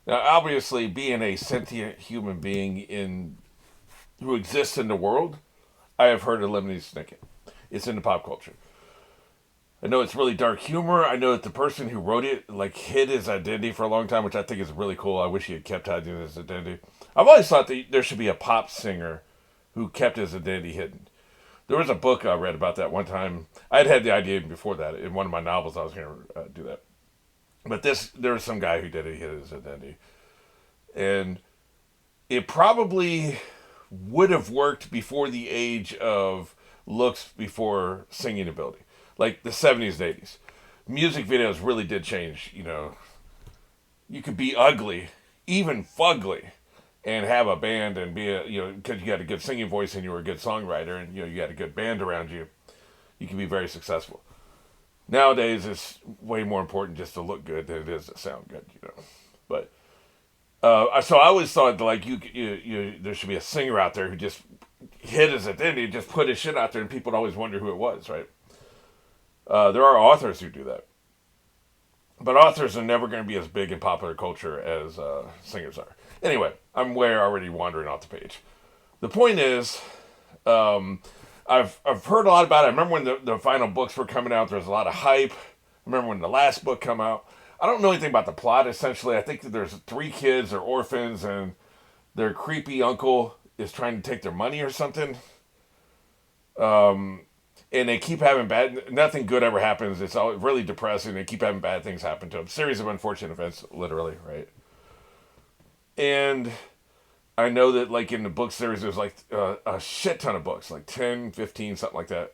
Now, obviously, being a sentient human being in who exists in the world, I have heard of Lemony Snicket. It's in the pop culture. I know it's really dark humor. I know that the person who wrote it like hid his identity for a long time, which I think is really cool. I wish he had kept hiding his identity. I've always thought that there should be a pop singer who kept his identity hidden. There was a book I read about that one time. I had the idea even before that in one of my novels. I was going to do that, but there was some guy who did it. He hid his identity, and it probably would have worked before the age of looks before singing ability, like the 70s and 80s. Music videos really did change. You could be ugly, even fugly, and have a band and be because you had a good singing voice and you were a good songwriter and you had a good band around you, you can be very successful. Nowadays, it's way more important just to look good than it is to sound good. But so I always thought like there should be a singer out there who just hit his identity, just put his shit out there, and people would always wonder who it was, right? There are authors who do that, but authors are never going to be as big in popular culture as singers are. Anyway, I'm way already wandering off the page. The point is, um, I've heard a lot about it. I remember when the final books were coming out. There was a lot of hype. I remember when the last book came out. I don't know anything about the plot. Essentially, I think that there's three kids, they're orphans, and their creepy uncle is trying to take their money or something. Um, and they keep having bad. Nothing good ever happens. It's all really depressing. They keep having bad things happen to them. Series of unfortunate events, literally, right? And I know that like in the book series, there's like a shit ton of books, like 10, 15, something like that.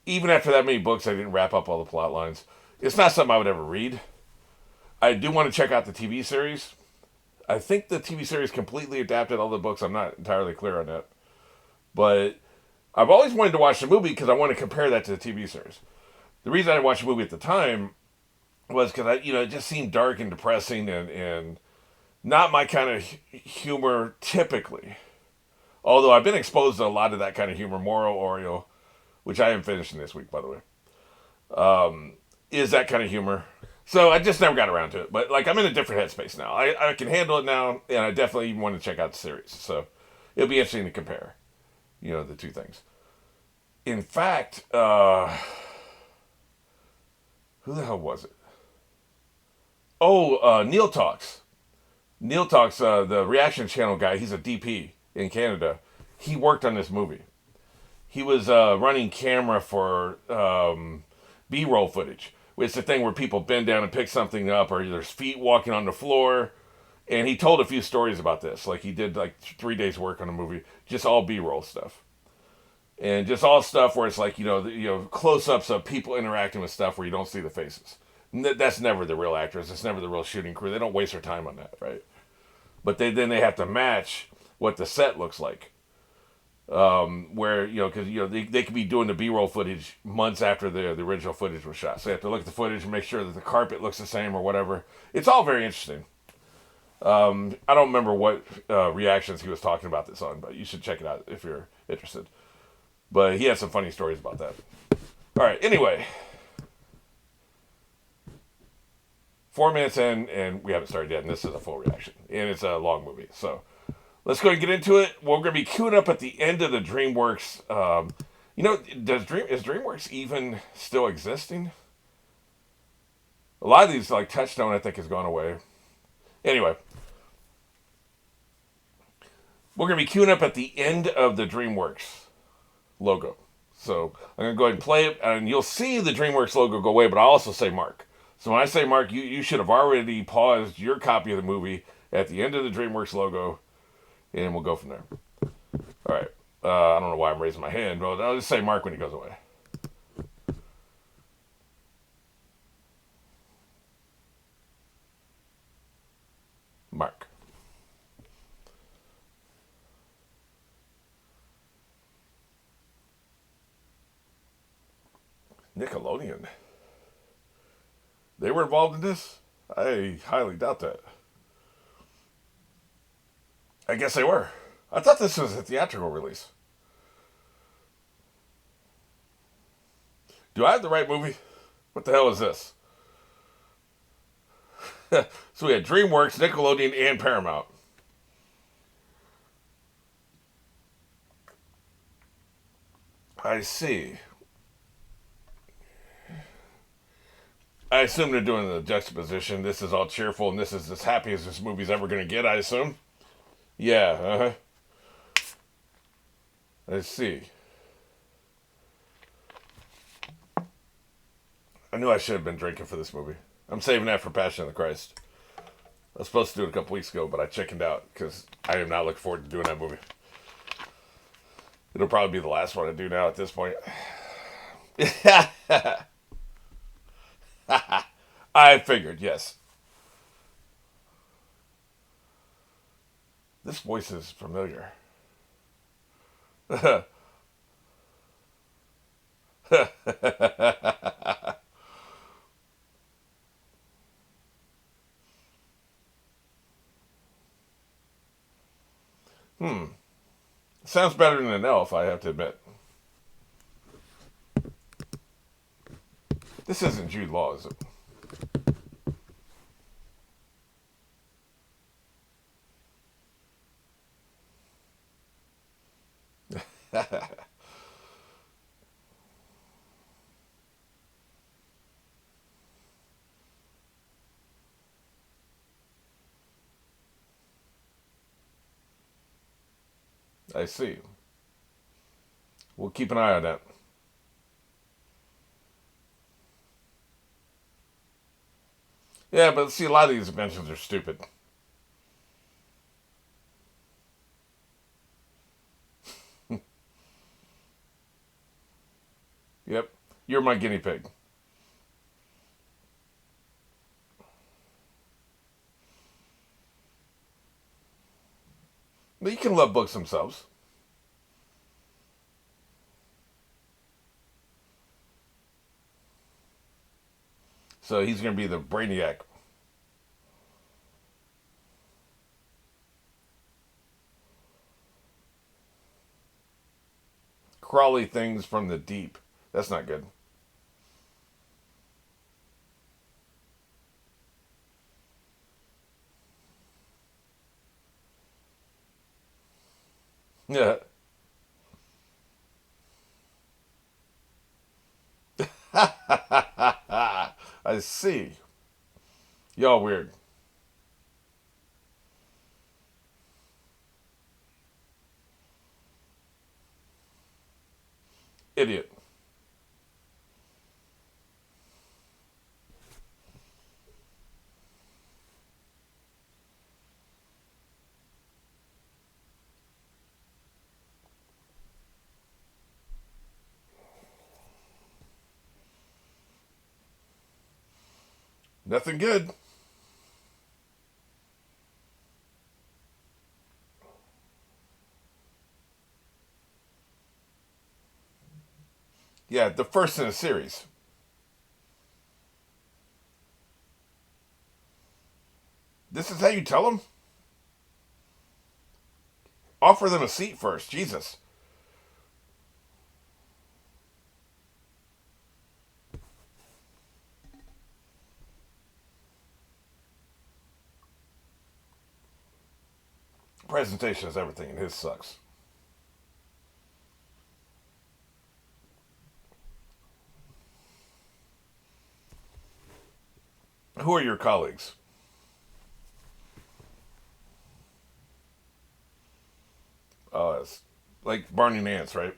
Even after that many books, I didn't wrap up all the plot lines. It's not something I would ever read. I do want to check out the TV series. I think the TV series completely adapted all the books. I'm not entirely clear on that. But I've always wanted to watch the movie because I want to compare that to the TV series. The reason I didn't watch the movie at the time was because it just seemed dark and depressing and not my kind of humor typically. Although I've been exposed to a lot of that kind of humor, Moro Oreo, which I am finishing this week, by the way, is that kind of humor. So I just never got around to it. But like I'm in a different headspace now. I can handle it now, and I definitely even want to check out the series. So it'll be interesting to compare, the two things. In fact, who the hell was it? Oh, Neil Talks. Neil Talks, the reaction channel guy. He's a DP in Canada. He worked on this movie. He was running camera for B-roll footage. It's the thing where people bend down and pick something up, or there's feet walking on the floor. And he told a few stories about this. Like he did like 3 days work on a movie, just all B-roll stuff, and just all stuff where it's like close-ups of people interacting with stuff where you don't see the faces. That's never the real actors. It's never the real shooting crew. They don't waste their time on that, right? But then they have to match what the set looks like. Where because they could be doing the B-roll footage months after the original footage was shot, so they have to look at the footage and make sure that the carpet looks the same or whatever. It's all very interesting. I don't remember what reactions he was talking about this on, but you should check it out if you're interested. But he has some funny stories about that. All right. Anyway, 4 minutes in, and we haven't started yet, and this is a full reaction, and it's a long movie, so let's go and get into it. We're going to be queuing up at the end of the DreamWorks. Is DreamWorks even still existing? A lot of these, like Touchstone, I think, has gone away. Anyway, we're going to be queuing up at the end of the DreamWorks logo. So I'm going to go ahead and play it, and you'll see the DreamWorks logo go away, but I'll also say Mark. So when I say Mark, you should have already paused your copy of the movie at the end of the DreamWorks logo, and we'll go from there. All right. I don't know why I'm raising my hand, but I'll just say Mark when he goes away. Mark. Nickelodeon. They were involved in this? I highly doubt that. I guess they were. I thought this was a theatrical release. Do I have the right movie? What the hell is this? So we had DreamWorks, Nickelodeon, and Paramount. I see. I assume they're doing the juxtaposition. This is all cheerful, and this is as happy as this movie's ever going to get, I assume. Yeah, uh-huh. I see. I knew I should have been drinking for this movie. I'm saving that for Passion of the Christ. I was supposed to do it a couple weeks ago, but I chickened out because I am not looking forward to doing that movie. It'll probably be the last one I do now at this point. I figured, yes. This voice is familiar. Hmm. Sounds better than an elf, I have to admit. This isn't Jude Law, is it? I see. We'll keep an eye on that. Yeah, but see, a lot of these inventions are stupid. Yep. You're my guinea pig. But you can love books themselves. So he's going to be the brainiac. Crawly things from the deep. That's not good. Yeah. I see. Y'all weird. Idiot. Nothing good. Yeah, the first in a series. This is how you tell them? Offer them a seat first. Jesus. Presentation is everything, and his sucks. Who are your colleagues? It's like Barney and Nance, right?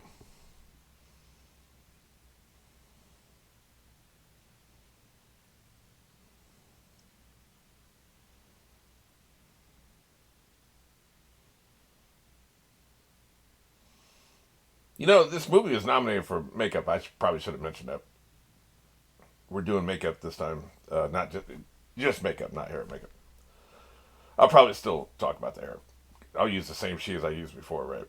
You know, this movie is nominated for makeup. Probably should have mentioned that. We're doing makeup this time, not just makeup, not hair makeup. I'll probably still talk about the hair. I'll use the same sheet as I used before, right?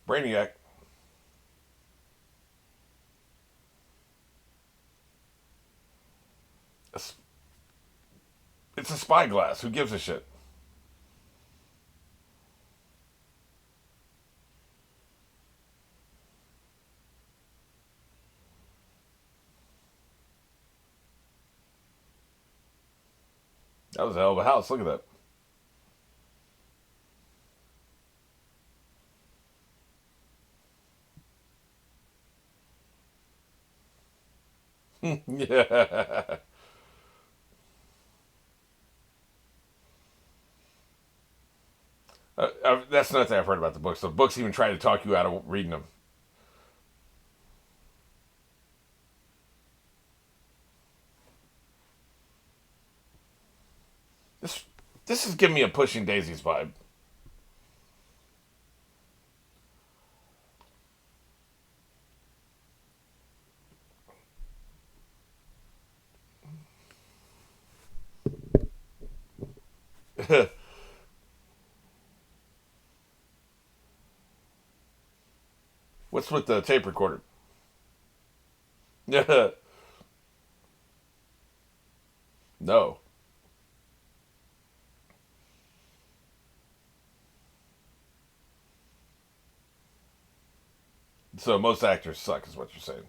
Brainiac. It's a spyglass. Who gives a shit? That was a hell of a house. Look at that. Yeah. That's another thing I've heard about the books. The books even try to talk you out of reading them. This this is giving me a Pushing Daisies vibe. What's with the tape recorder? Yeah. No. So most actors suck, is what you're saying.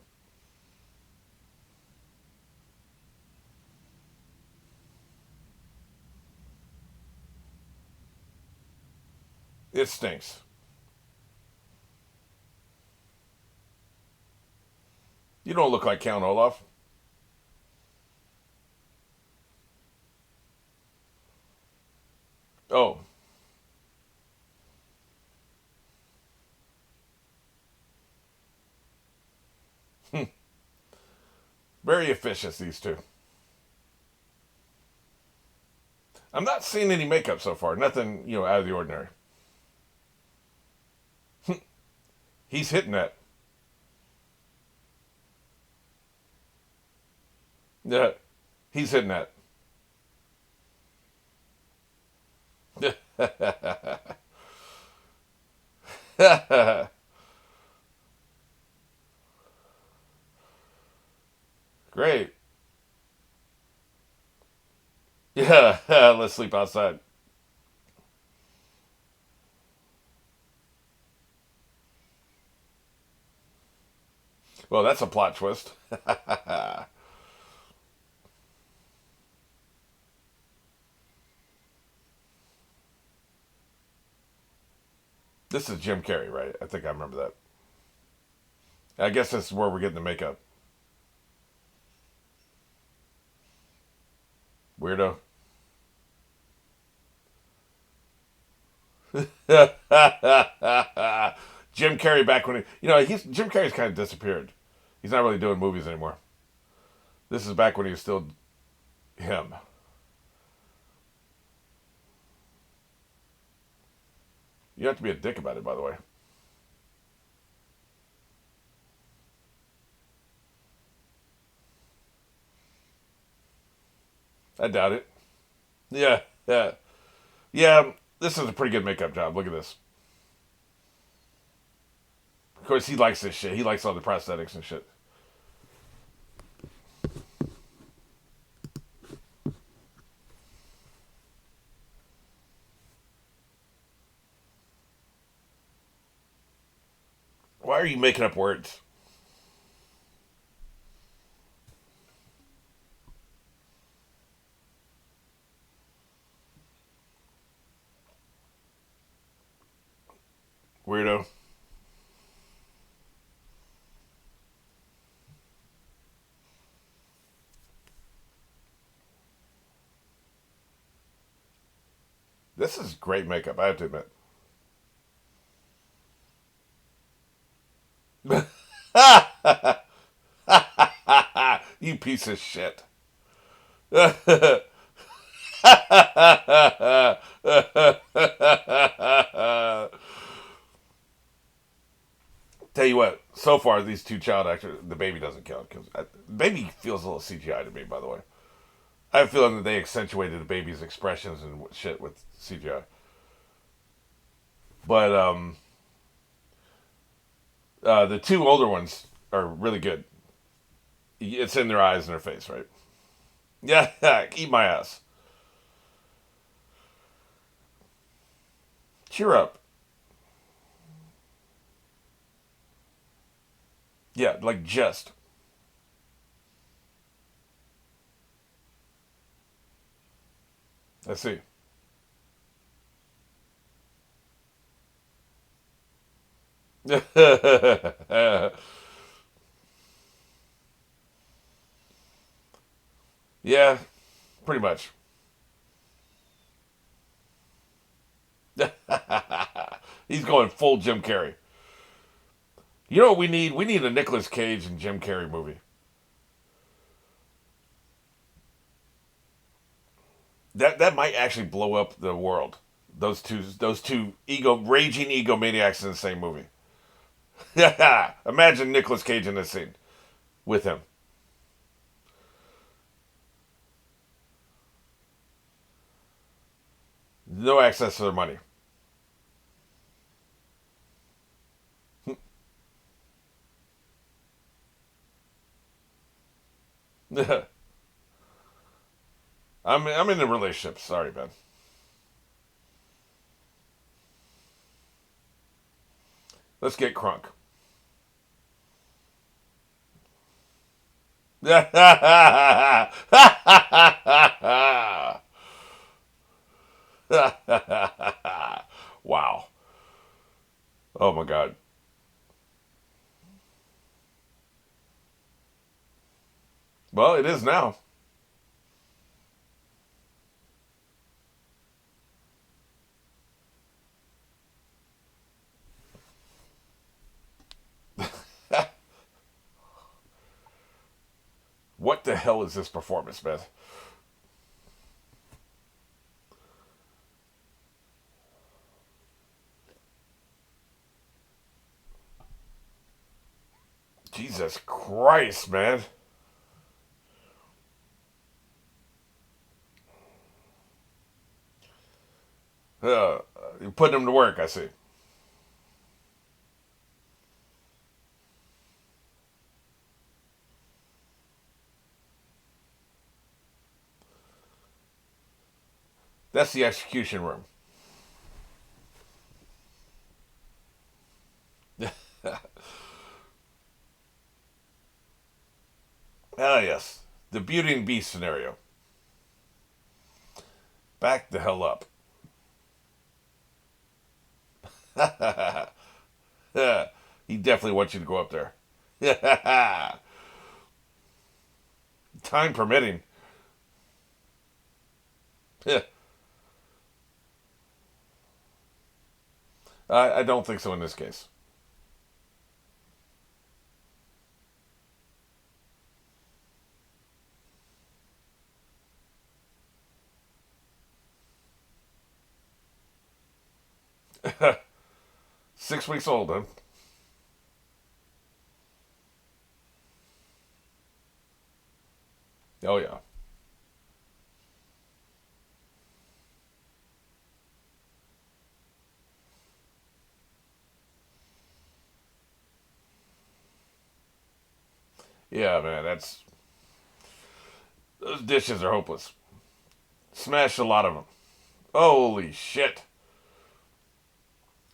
It stinks. You don't look like Count Olaf. Oh, very efficient, these two. I'm not seeing any makeup so far. Nothing, out of the ordinary. He's hitting that. Yeah, he's hitting that. Great. Yeah, let's sleep outside. Well, that's a plot twist. This is Jim Carrey, right? I think I remember that. I guess that's where we're getting the makeup. Weirdo. Jim Carrey back when he's Jim Carrey's kind of disappeared. He's not really doing movies anymore. This is back when he was still him. You have to be a dick about it, by the way. I doubt it. Yeah, yeah, yeah. This is a pretty good makeup job. Look at this. Of course, he likes this shit. He likes all the prosthetics and shit. Why are you making up words? Weirdo. This is great makeup, I have to admit. You piece of shit. Tell you what, so far these two child actors, the baby doesn't count because baby feels a little CGI to me. By the way, I have a feeling that they accentuated the baby's expressions and shit with CGI. But the two older ones are really good. It's in their eyes and their face, right? Yeah, eat my ass. Cheer up. Yeah, like just. I see. Yeah, pretty much. He's going full Jim Carrey. You know what we need? We need a Nicolas Cage and Jim Carrey movie. That might actually blow up the world. Those two raging egomaniacs in the same movie. Imagine Nicolas Cage in this scene with him. No access to their money. I'm in a relationship. Sorry, Ben. Let's get crunk. Wow. Oh my god. Well, it is now. What the hell is this performance, man? Jesus Christ, man. You're putting him to work, I see. That's the execution room. Ah, yes. The Beauty and Beast scenario. Back the hell up. He definitely wants you to go up there. Time permitting. I don't think so in this case. 6 weeks old, huh? Oh, yeah. Yeah, man, that's. Those dishes are hopeless. Smashed a lot of them. Holy shit.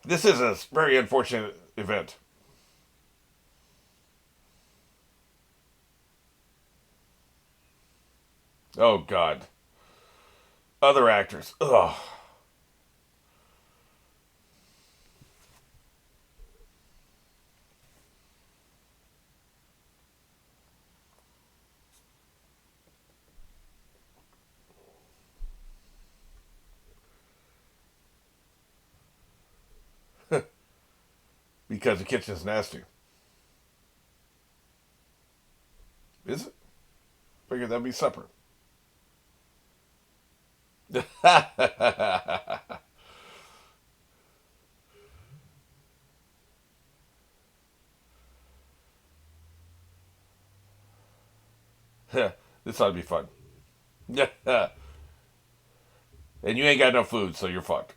This is a very unfortunate event. Oh, God. Other actors. Ugh. Because the kitchen's nasty. Is it? Figured that'd be supper. This ought to be fun. And you ain't got no food, so you're fucked.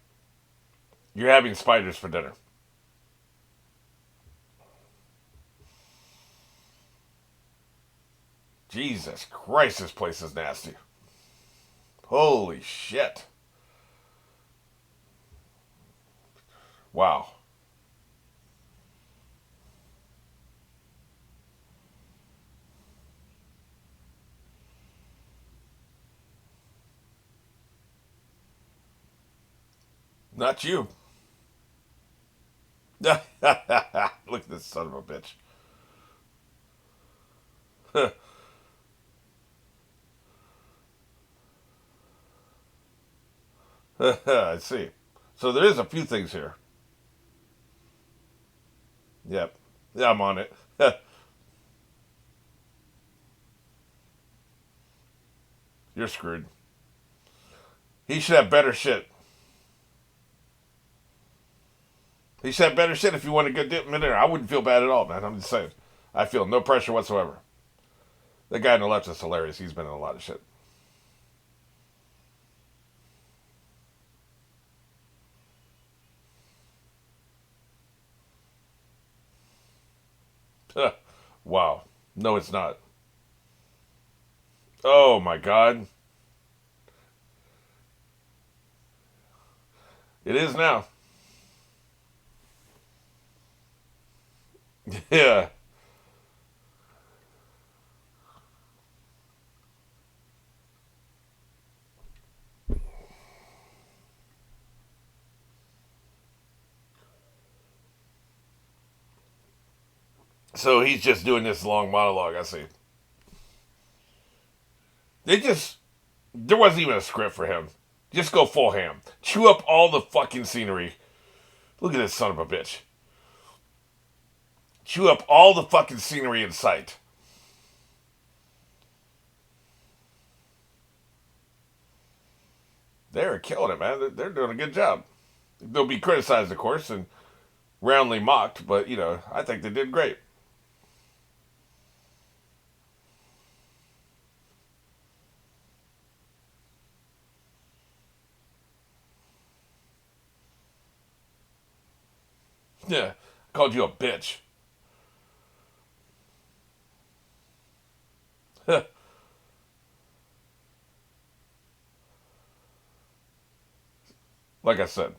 You're having spiders for dinner. Jesus Christ, this place is nasty. Holy shit. Wow. Not you. Look at this son of a bitch. I see. So there is a few things here. Yep. Yeah, I'm on it. You're screwed. He should have better shit. He should have better shit if you want a good dip in there. I wouldn't feel bad at all, man. I'm just saying. I feel no pressure whatsoever. The guy on the left is hilarious. He's been in a lot of shit. Wow. No, it's not. Oh my god. It is now. Yeah. So he's just doing this long monologue, I see. They just there wasn't even a script for him. Just go full ham. Chew up all the fucking scenery. Look at this son of a bitch. Chew up all the fucking scenery in sight. They're killing it, man. They're doing a good job. They'll be criticized, of course, and roundly mocked, but, I think they did great. Yeah. I called you a bitch. Like I said,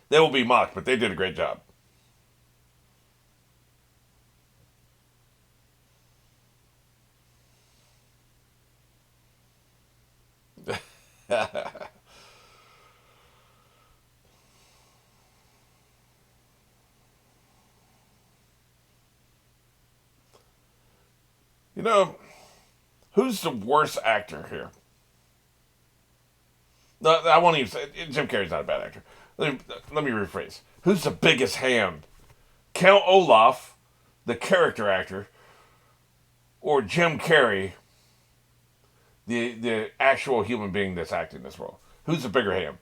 they will be mocked, but they did a great job. You know, who's the worst actor here? No, I won't even say Jim Carrey's not a bad actor. Let me rephrase. Who's the biggest ham? Count Olaf, the character actor, or Jim Carrey, the actual human being that's acting this role? Who's the bigger ham?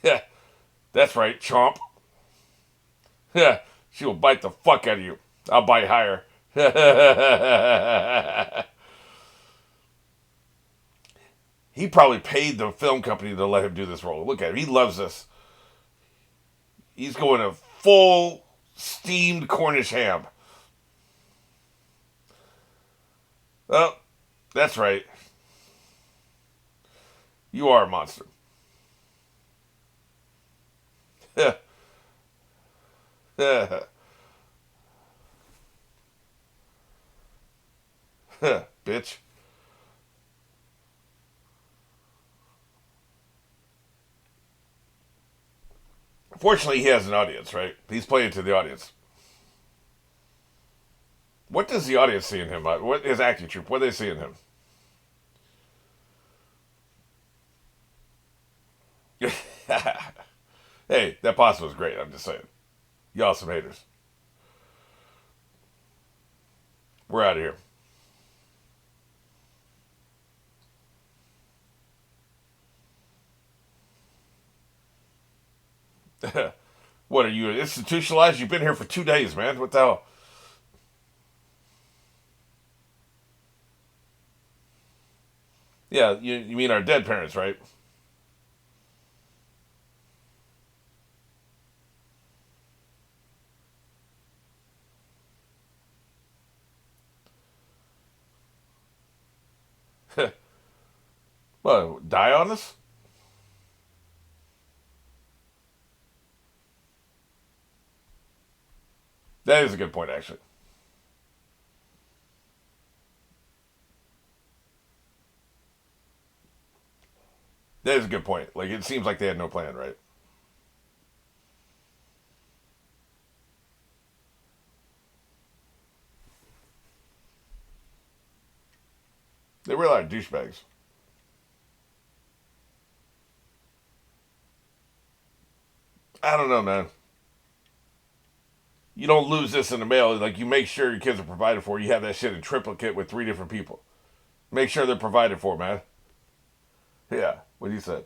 Yeah, that's right, chomp. Yeah, she will bite the fuck out of you. I'll bite higher. He probably paid the film company to let him do this role. Look at him. He loves this. He's going a full steamed Cornish ham. Oh, that's right. You are a monster. Bitch. Fortunately, he has an audience, right? He's playing to the audience. What does the audience see in him? What his acting troupe? What do they see in him? Hey, that pasta was great. I'm just saying. Y'all some haters. We're out of here. What are you institutionalized? You've been here for 2 days, man. What the hell? Yeah, you mean our dead parents, right? What, die on us? That is a good point, actually. That is a good point. Like, it seems like they had no plan, right? They were a lot of douchebags. I don't know, man. You don't lose this in the mail. Like, you make sure your kids are provided for. You have that shit in triplicate with three different people. Make sure they're provided for, man. Yeah, what he said.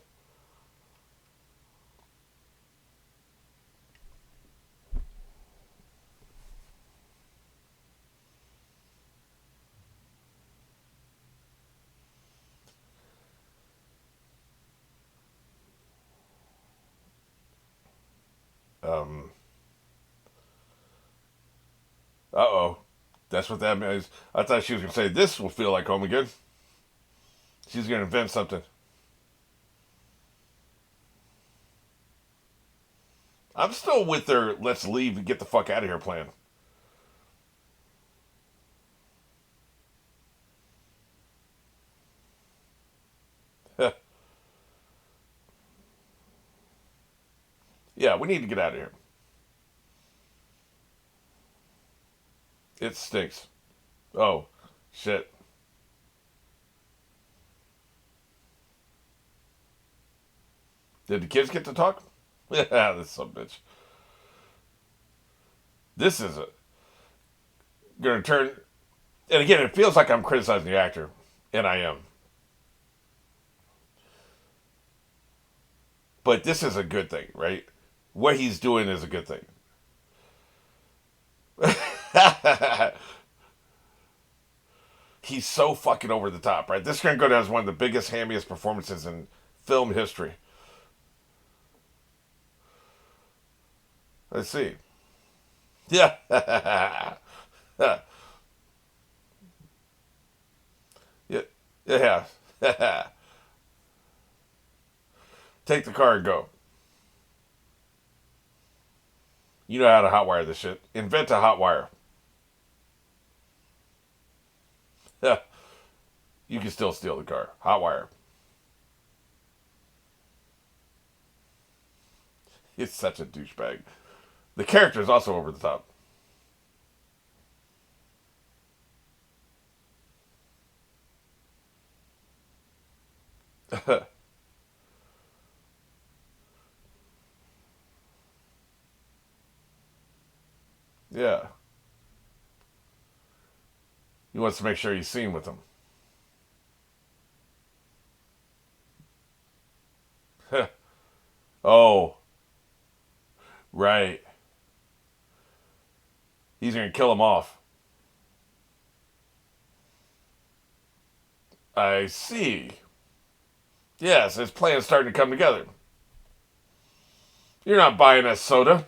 Um, uh-oh. That's what that means. I thought she was going to say, this will feel like home again. She's going to invent something. I'm still with their let's leave and get the fuck out of here plan. Yeah, we need to get out of here. It stinks. Oh, shit. Did the kids get to talk? Yeah, this some bitch. This is going to turn. And again, it feels like I'm criticizing the actor, and I am. But this is a good thing, right? What he's doing is a good thing. He's so fucking over the top, right? This is going to go down as one of the biggest, hammiest performances in film history. Let's see. Yeah. Yeah. Yeah. Take the car and go. You know how to hotwire this shit. Invent a hotwire. You can still steal the car. Hotwire. It's such a douchebag. The character is also over the top. Yeah. He wants to make sure he's seen with them. Oh, right. He's going to kill him off. I see. Yes, his plan's starting to come together. You're not buying a soda.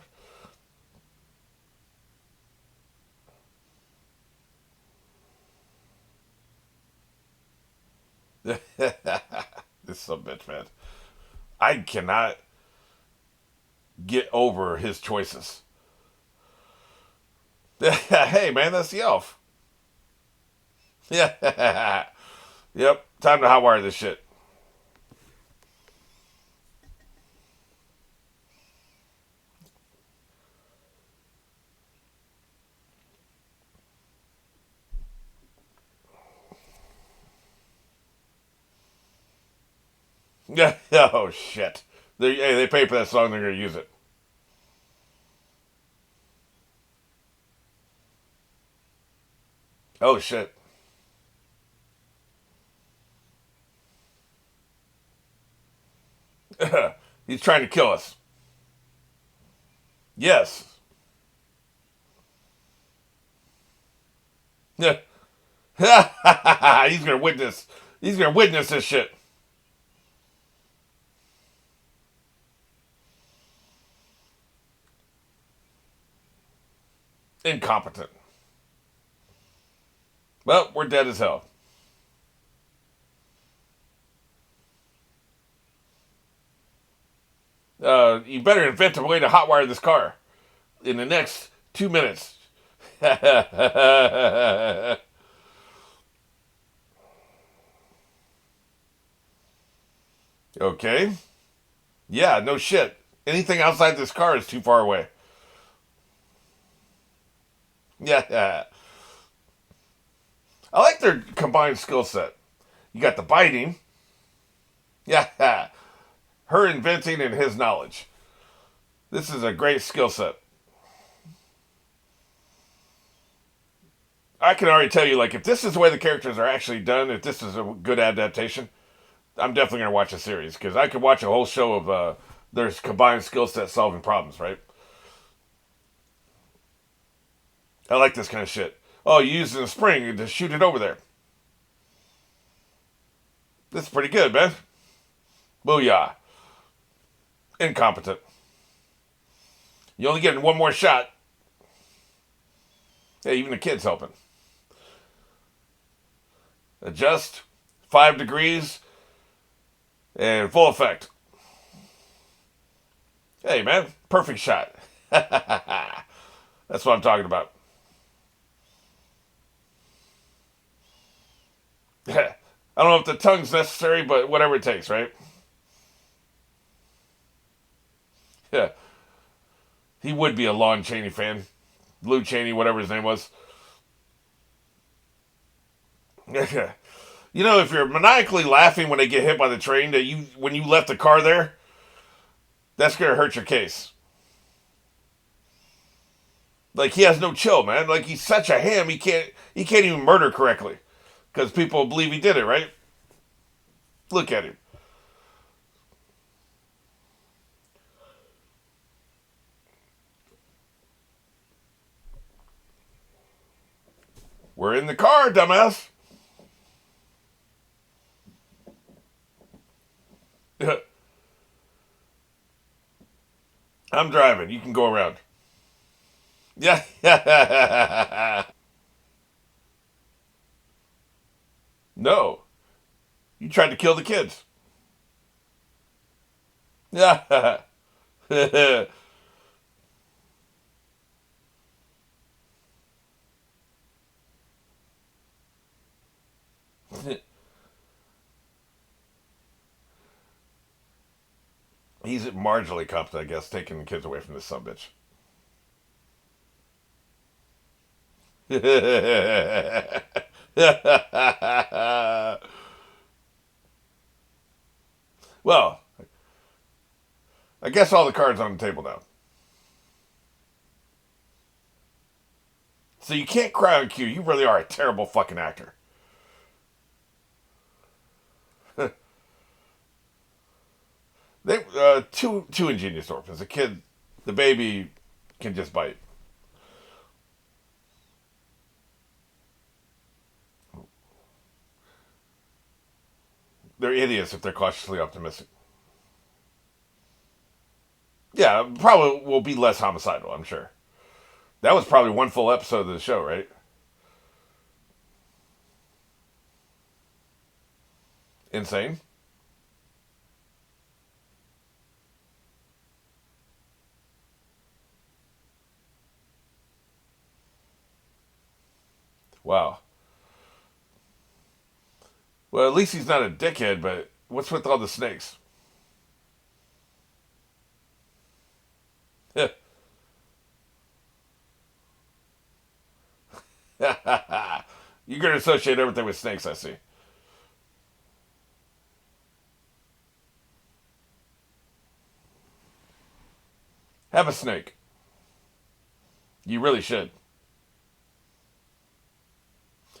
This is a bitch, man. I cannot get over his choices. Hey, man, that's the elf. Yeah. Yep. Time to hotwire this shit. Yeah. Oh shit. They pay for that song. They're gonna use it. Oh shit. He's trying to kill us. Yes. Yeah. He's gonna witness. He's gonna witness this shit. Incompetent. Well, we're dead as hell. You better invent a way to hotwire this car in the next 2 minutes. Okay. Yeah, no shit. Anything outside this car is too far away. Yeah. I like their combined skill set. You got the biting. Yeah. Her inventing and his knowledge. This is a great skill set. I can already tell you, like, if this is the way the characters are actually done, if this is a good adaptation, I'm definitely going to watch a series because I could watch a whole show of their combined skill set solving problems, right? I like this kind of shit. Oh, you used a spring to shoot it over there. This is pretty good, man. Booyah. Incompetent. You only get one more shot. Hey, even the kid's helping. Adjust. 5 degrees. And full effect. Hey, man. Perfect shot. That's what I'm talking about. I don't know if the tongue's necessary, but whatever it takes, right? Yeah. He would be a Lon Chaney fan. Lou Chaney, whatever his name was. You know, if you're maniacally laughing when they get hit by the train, that you when you left the car there, that's gonna hurt your case. Like he has no chill, man. Like he's such a ham, he can't even murder correctly because people believe he did it, right? Look at him. We're in the car, dumbass. I'm driving. You can go around. Yeah. No. You tried to kill the kids. Yeah. He's marginally competent, I guess, taking the kids away from this son bitch. Well, I guess all the cards on the table now. So you can't cry on cue. You really are a terrible fucking actor. They two ingenious orphans. The kid, the baby, can just bite. They're idiots if they're cautiously optimistic. Yeah, probably will be less homicidal. I'm sure. That was probably one full episode of the show, right? Insane. Wow. Well, at least he's not a dickhead. But what's with all the snakes? You're gonna associate everything with snakes, I see. Have a snake. You really should.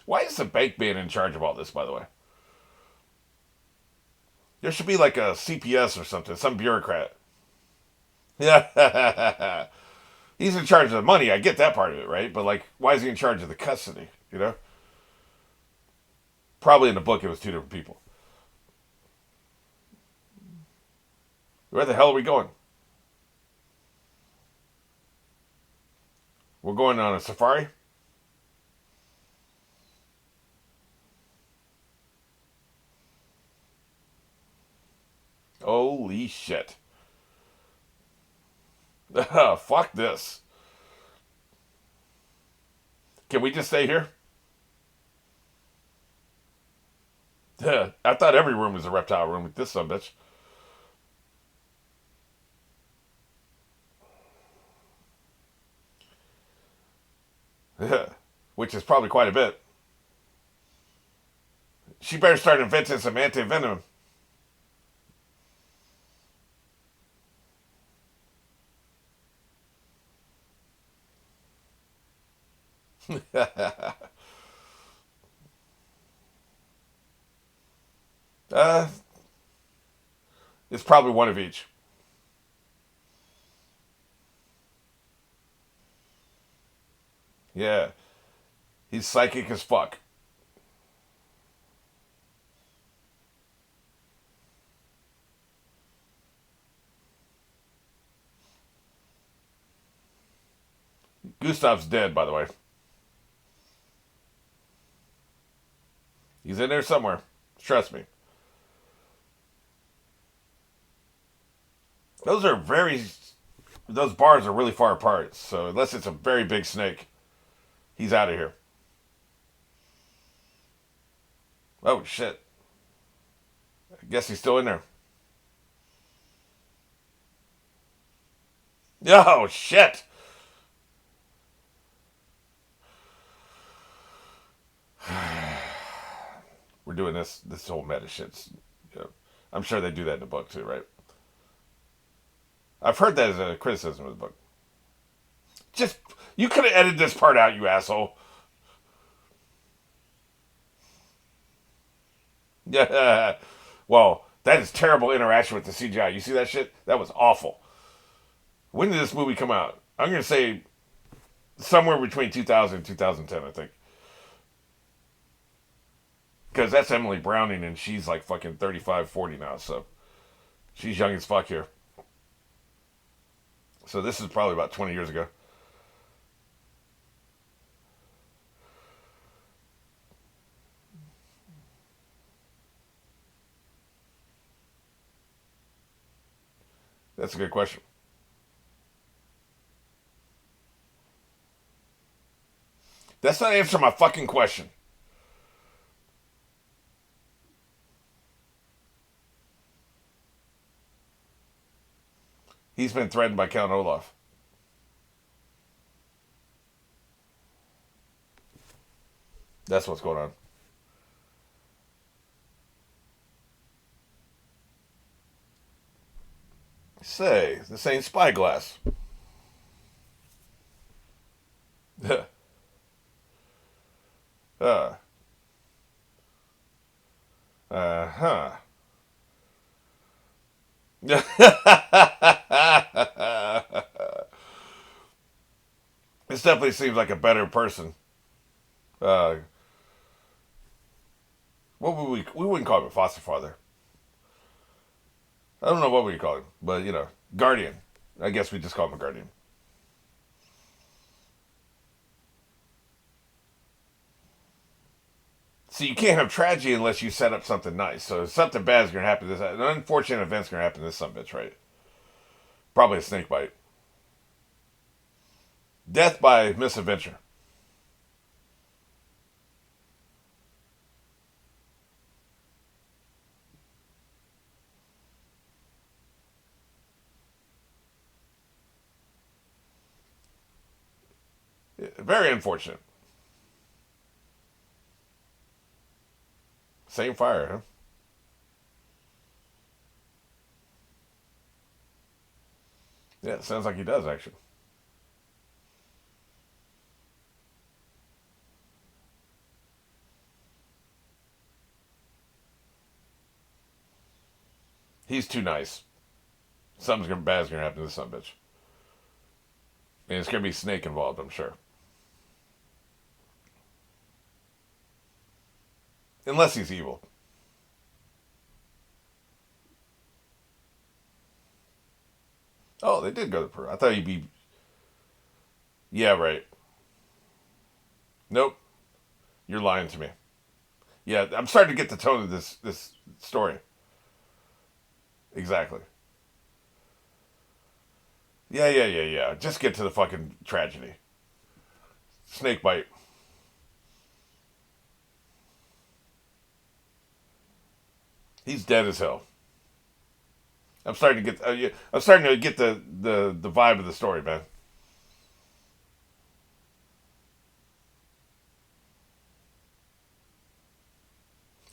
Why is the bank man in charge of all this, by the way? There should be like a CPS or something, some bureaucrat. Yeah. He's in charge of the money. I get that part of it, right? But like, why is he in charge of the custody? You know? Probably in the book it was two different people. Where the hell are we going? We're going on a safari? Holy shit. Fuck this. Can we just stay here? I thought every room was a reptile room with this son bitch. Which is probably quite a bit. She better start inventing some anti-venom. uh, it's probably one of each. Yeah. He's psychic as fuck. Gustav's dead, by the way. He's in there somewhere. Trust me. Those are very. Those bars are really far apart. So unless it's a very big snake, he's out of here. Oh shit. I guess he's still in there. Oh shit. We're doing this whole meta shit. You know, I'm sure they do that in the book too, right? I've heard that as a criticism of the book. Just you could have edited this part out, you asshole. Yeah. Well, that is terrible interaction with the CGI. You see that shit? That was awful. When did this movie come out? I'm gonna say somewhere between 2000 and 2010, I think. Because that's Emily Browning, and she's like fucking 35, 40 now, so she's young as fuck here. So this is probably about 20 years ago. That's a good question. That's not answering my fucking question. He's been threatened by Count Olaf. That's what's going on. Say, this ain't spyglass. uh, huh. This definitely seems like a better person. Uh, what would we wouldn't call him a foster father. I don't know what we call him, but you know, guardian. I guess we just call him a guardian. So you can't have tragedy unless you set up something nice. So something bad is gonna happen. This an unfortunate event's gonna happen to this son bitch, right? Probably a snake bite. Death by misadventure. Very unfortunate. Same fire, huh? Yeah, it sounds like he does actually. He's too nice. Something's gonna bad's gonna happen to this son bitch. And it's gonna be Snake involved, I'm sure. Unless he's evil. Oh, they did go to Peru. I thought he'd be. Yeah, right. Nope. You're lying to me. Yeah, I'm starting to get the tone of this story. Exactly. Yeah. Just get to the fucking tragedy. Snake bite. He's dead as hell. I'm starting to get. Yeah, I'm starting to get the vibe of the story, man.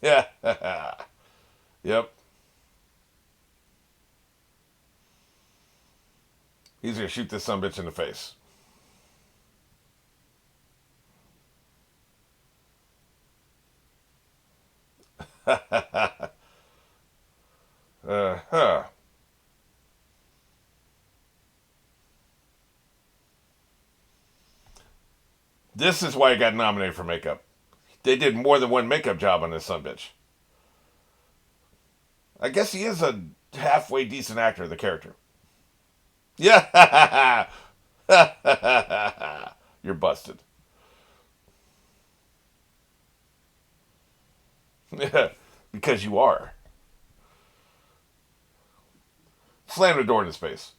Yeah. Yep. He's gonna shoot this son bitch in the face. Huh. This is why he got nominated for makeup. They did more than one makeup job on this son bitch. I guess he is a halfway decent actor, the character. Yeah. You're busted. Yeah. Because you are. Slam the door in his face.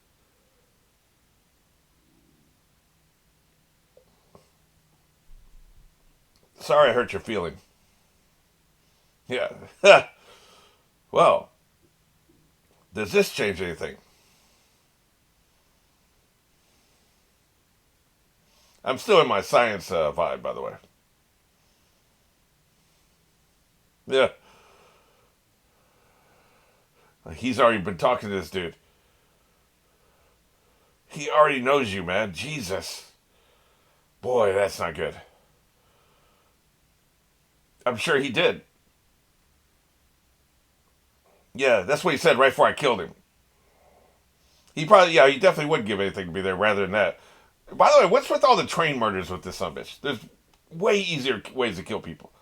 Sorry I hurt your feeling. Yeah. Well, does this change anything? I'm still in my science vibe, by the way. Yeah. He's already been talking to this dude. He already knows you, man. Jesus. Boy, that's not good. I'm sure he did. Yeah, that's what he said right before I killed him. He probably, yeah, he definitely would give anything to be there rather than that. By the way, what's with all the train murders with this son bitch? There's way easier ways to kill people.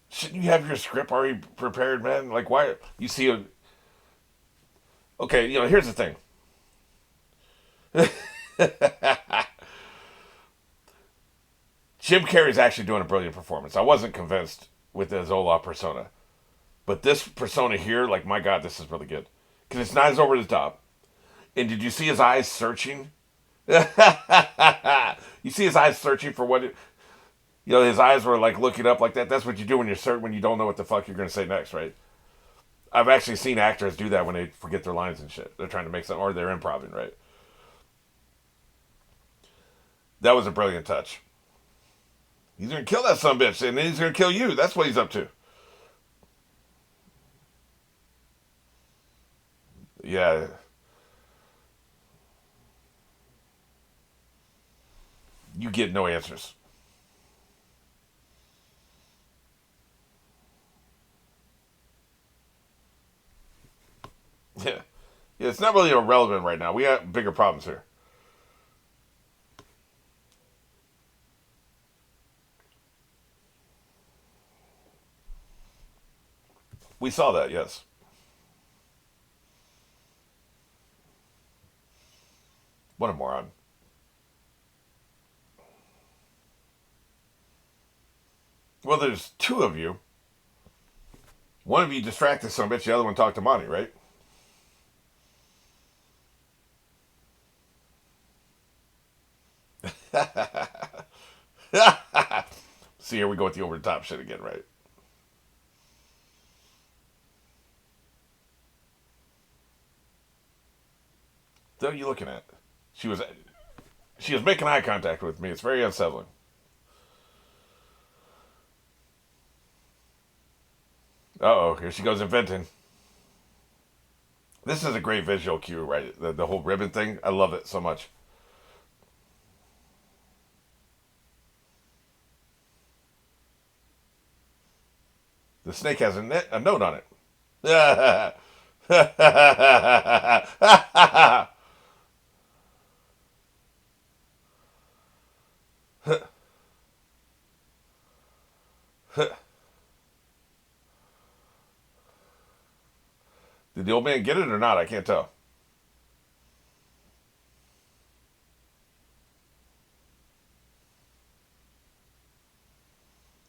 Shouldn't you have your script already prepared, man? Like, why? You see a. Okay, here's the thing. Jim Carrey's actually doing a brilliant performance. I wasn't convinced with the Zola persona. But this persona here, like, my God, this is really good. Because it's not as over the top. And did you see his eyes searching? You see his eyes searching for what it, his eyes were like looking up like that. That's what you do when you're certain when you don't know what the fuck you're gonna say next, right? I've actually seen actors do that when they forget their lines and shit. They're trying to make something, or they're improvising, right? That was a brilliant touch. He's gonna kill that son bitch, and then he's gonna kill you. That's what he's up to. Yeah, you get no answers. Yeah, yeah. It's not really irrelevant right now. We got bigger problems here. We saw that, yes. What a moron. Well, there's two of you. One of you distracted some bitch. The other one talked to Monty, right? See, here we go with the over the top shit again, right? What are you looking at? She was she was making eye contact with me. It's very unsettling. Uh oh, here she goes inventing. This is a great visual cue, right? The whole ribbon thing. I love it so much. The snake has a note on it. Did the old man get it or not? I can't tell.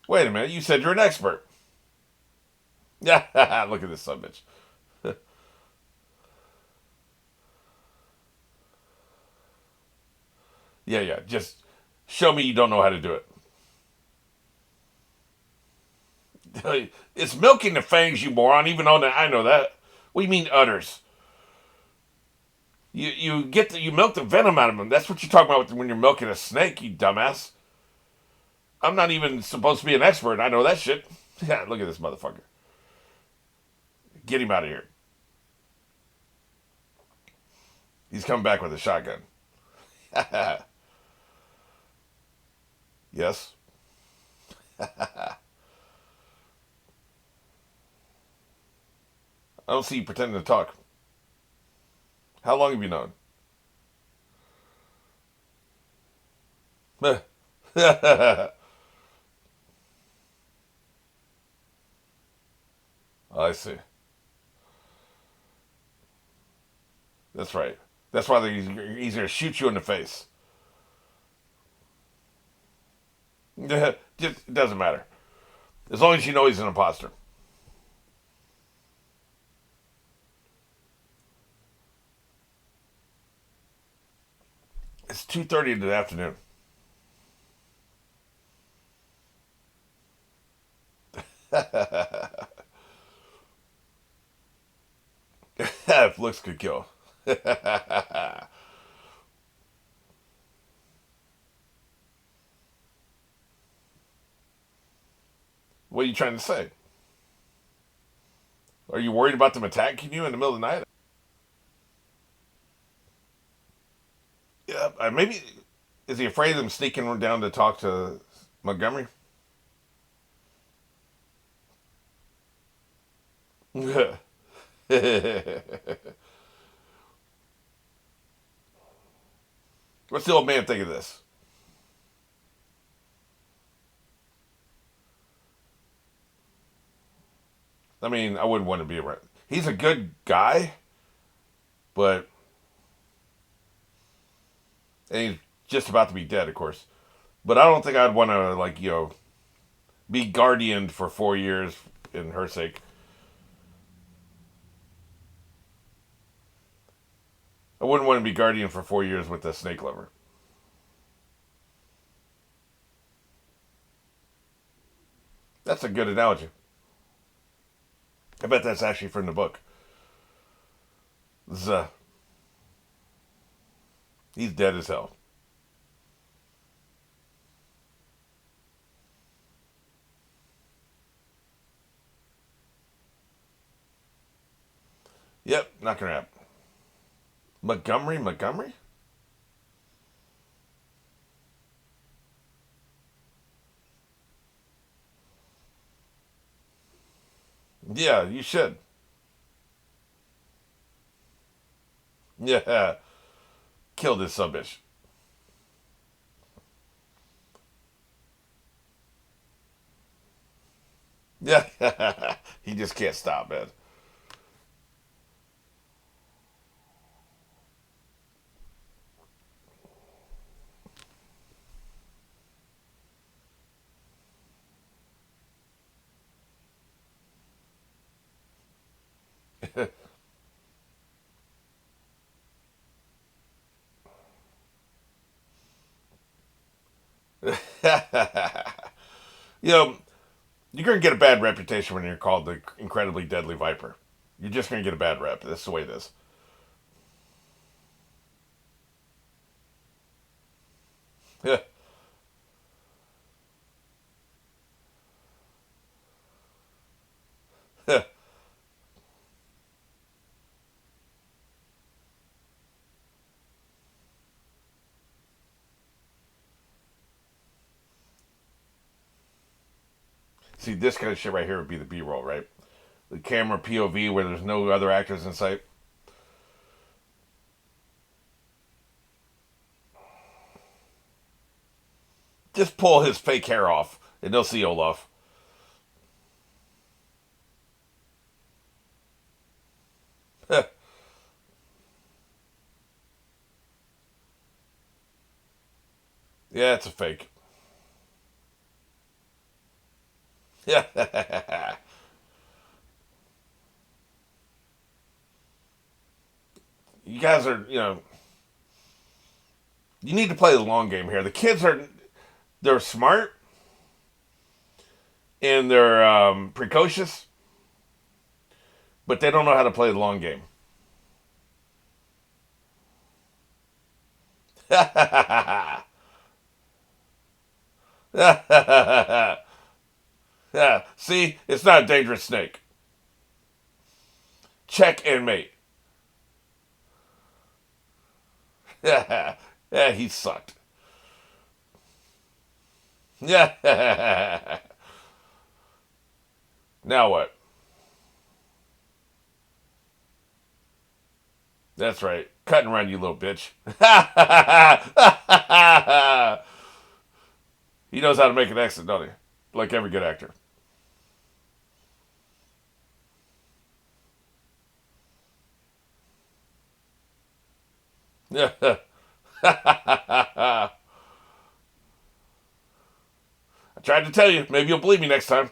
Wait a minute. You said you're an expert. Yeah, look at this son bitch. Yeah, yeah. Just show me you don't know how to do it. It's milking the fangs, you moron. Even though I know that. What do you mean udders? You milk the venom out of them. That's what you're talking about when you're milking a snake, you dumbass. I'm not even supposed to be an expert. I know that shit. Yeah, look at this motherfucker. Get him out of here. He's coming back with a shotgun. Yes. I don't see you pretending to talk. How long have you known? I see. That's right. That's why he's going to shoot you in the face. Just, it doesn't matter. As long as you know he's an imposter. It's 2:30 in the afternoon. If looks could kill. What are you trying to say? Are you worried about them attacking you in the middle of the night? Yeah, maybe. Is he afraid of them sneaking down to talk to Montgomery? What's the old man think of this? I mean, I wouldn't want to be around. He's a good guy, but and he's just about to be dead, of course. But I don't think I'd want to be guardianed for 4 years in her sake. I wouldn't want to be guardian for 4 years with a snake lover. That's a good analogy. I bet that's actually from the book. Zuh. He's dead as hell. Yep, not gonna happen. Montgomery? Yeah, you should. Yeah, kill this subish. Yeah, he just can't stop, man. you know, you're gonna get a bad reputation when you're called the incredibly deadly viper. You're just gonna get a bad rep. That's the way it is. Yeah. See, this kind of shit right here would be the B-roll, right? The camera POV where there's no other actors in sight. Just pull his fake hair off, and they'll see Olaf. Yeah, it's a fake. Yeah. You guys are, you need to play the long game here. The kids they're smart and they're precocious, but they don't know how to play the long game. Yeah, see, it's not a dangerous snake. Check and mate. Yeah, he sucked. Yeah. Now what? That's right. Cutting around, you little bitch. He knows how to make an exit, don't he? Like every good actor. Yeah. I tried to tell you. Maybe you'll believe me next time.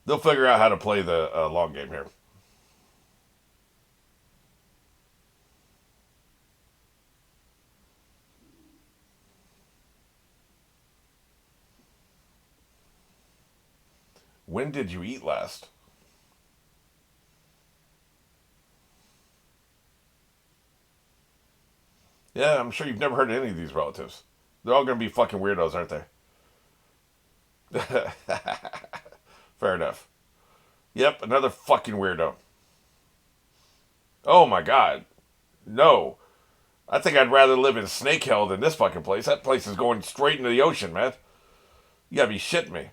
They'll figure out how to play the long game here. When did you eat last? Yeah, I'm sure you've never heard of any of these relatives. They're all going to be fucking weirdos, aren't they? Fair enough. Yep, another fucking weirdo. Oh my god. No. I think I'd rather live in Snake Hill than this fucking place. That place is going straight into the ocean, man. You gotta be shitting me.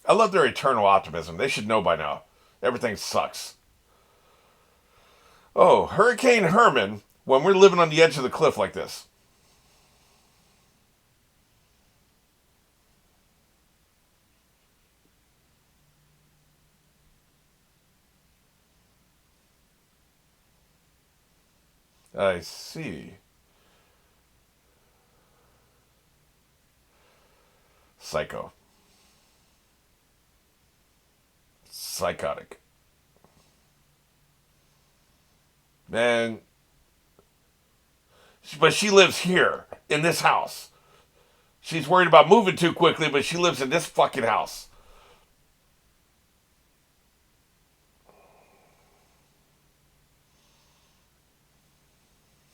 I love their eternal optimism. They should know by now. Everything sucks. Oh, Hurricane Herman, when we're living on the edge of the cliff like this. I see. Psycho. Psychotic. Man, but she lives here, in this house. She's worried about moving too quickly, but she lives in this fucking house.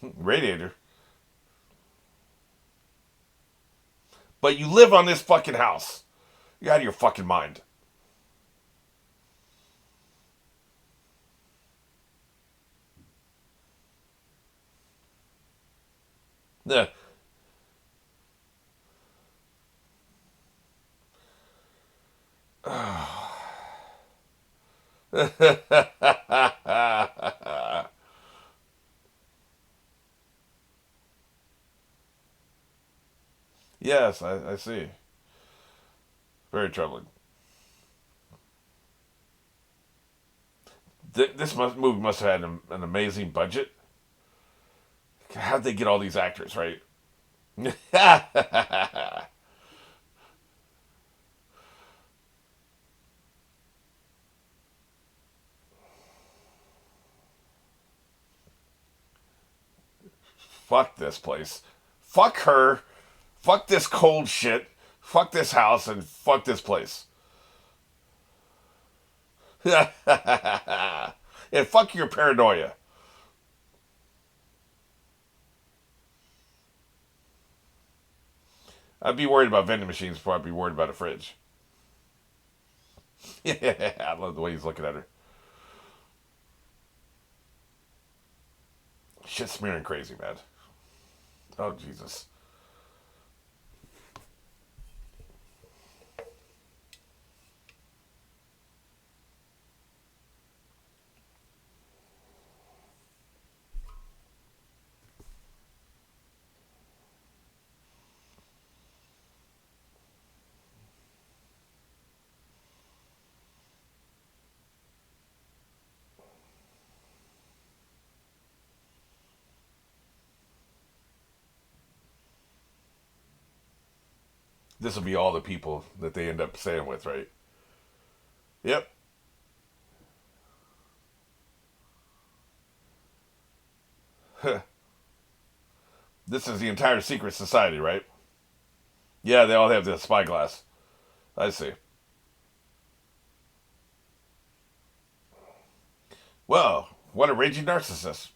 Radiator. But you live on this fucking house. You're out of your fucking mind. Yeah. Yes, I see. Very troubling. Movie must have had an amazing budget. How'd they get all these actors, right? Fuck this place. Fuck her. Fuck this cold shit. Fuck this house and fuck this place. And fuck your paranoia. I'd be worried about vending machines before I'd be worried about a fridge. Yeah, I love the way he's looking at her. Shit smearing crazy, man. Oh, Jesus. This will be all the people that they end up staying with, right? Yep. This is the entire secret society, right? Yeah, they all have the spyglass. I see. Well, what a raging narcissist.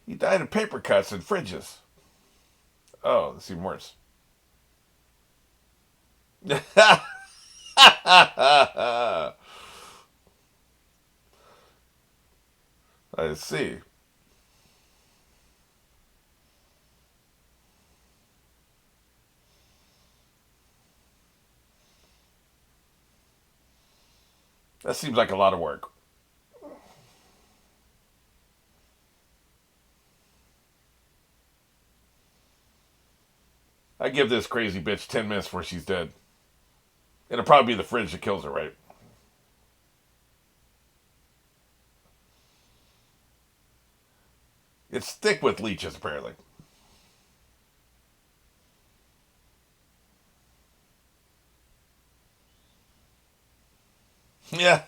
He died of paper cuts and fridges. Oh, that's even worse. I see. That seems like a lot of work. I give this crazy bitch 10 minutes before she's dead. It'll probably be the fridge that kills her, right? It's thick with leeches, apparently. Yeah.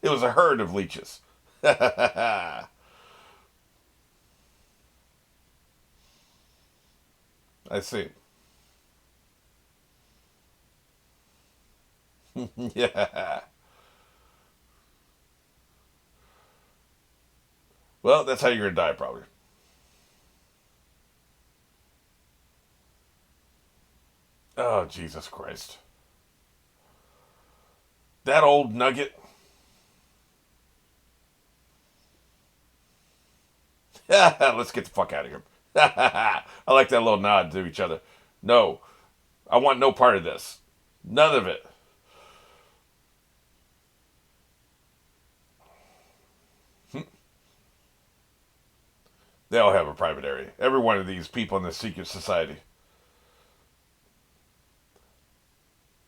It was a herd of leeches. I see. Yeah. Well, that's how you're going to die, probably. Oh, Jesus Christ. That old nugget. Let's get the fuck out of here. I like that little nod to each other. No, I want no part of this. None of it. They all have a private area. Every one of these people in the secret society.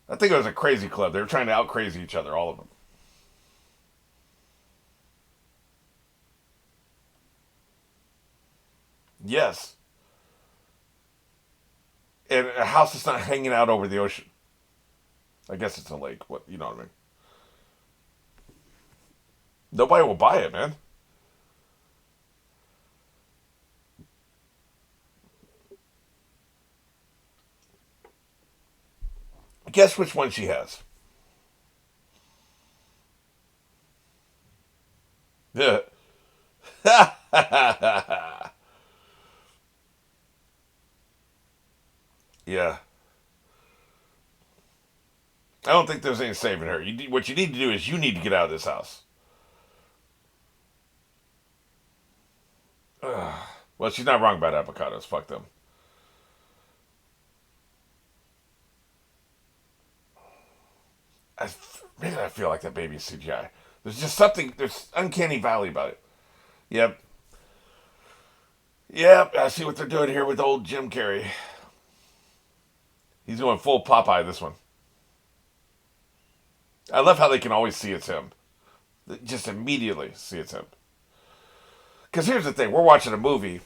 I think it was a crazy club. They were trying to out crazy each other, all of them. Yes. And a house that's not hanging out over the ocean. I guess it's a lake. What you know what I mean? Nobody will buy it, man. Guess which one she has. Yeah. Yeah. I don't think there's any saving her. What you need to do is you need to get out of this house. Ugh. Well, she's not wrong about avocados. Fuck them. I, man, I feel like that baby's CGI. There's just something. There's uncanny valley about it. Yep. Yep. I see what they're doing here with old Jim Carrey. He's going full Popeye this one. I love how they can always see it's him. Just immediately see it's him. Because here's the thing: we're watching a movie.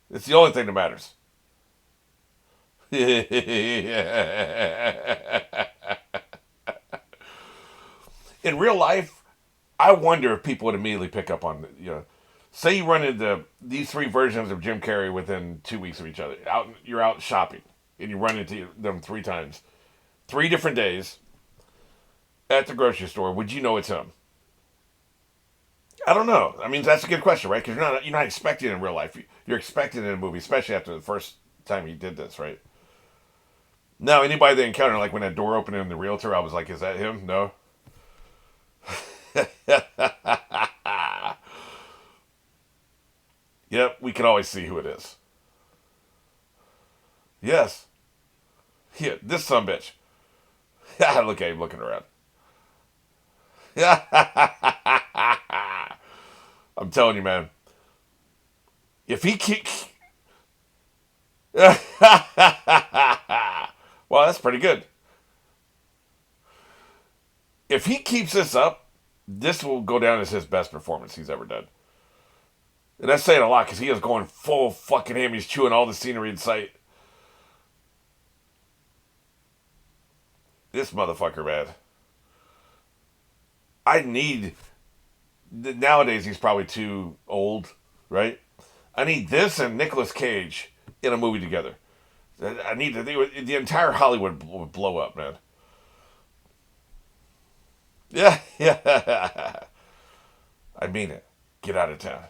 It's the only thing that matters. In real life, I wonder if people would immediately pick up on, say you run into these three versions of Jim Carrey within 2 weeks of each other. You're out shopping and you run into them three times, 3 different days at the grocery store. Would you know it's him? I don't know. I mean, that's a good question, right? Because you're not expecting it in real life. You're expecting it in a movie, especially after the first time he did this, right? Now, anybody they encountered, like when that door opened in the realtor, I was like, "Is that him?" No. Yep, we can always see who it is. Yes. Yeah, this son bitch. Look at him looking around. I'm telling you, man. If he keep, well, that's pretty good. If he keeps this up, this will go down as his best performance he's ever done. And that's saying a lot because he is going full fucking ham. He's chewing all the scenery in sight. This motherfucker, man. I need. Nowadays, he's probably too old, right? I need this and Nicolas Cage in a movie together. I need to. The entire Hollywood would blow up, man. Yeah, yeah. I mean it. Get out of town.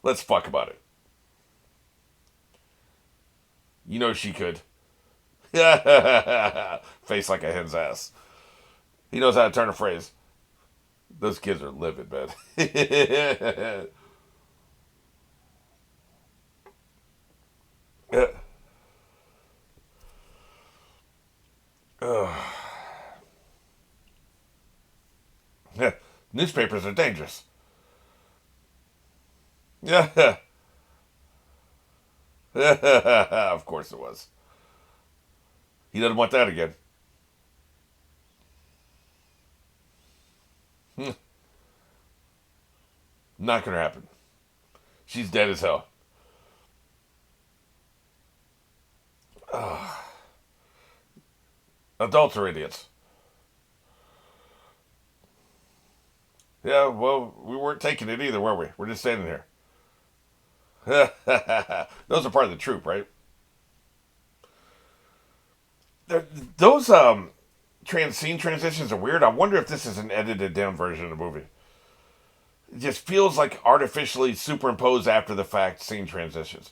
Let's fuck about it. You know she could. Face like a hen's ass. He knows how to turn a phrase. Those kids are livid, man. Newspapers are dangerous. Yeah. Of course it was. He doesn't want that again. Not gonna happen. She's dead as hell. Adults are idiots. Yeah, well, we weren't taking it either, were we? We're just standing here. Those are part of the troop, right? Those scene transitions are weird. I wonder if this is an edited down version of the movie. It just feels like artificially superimposed after the fact scene transitions.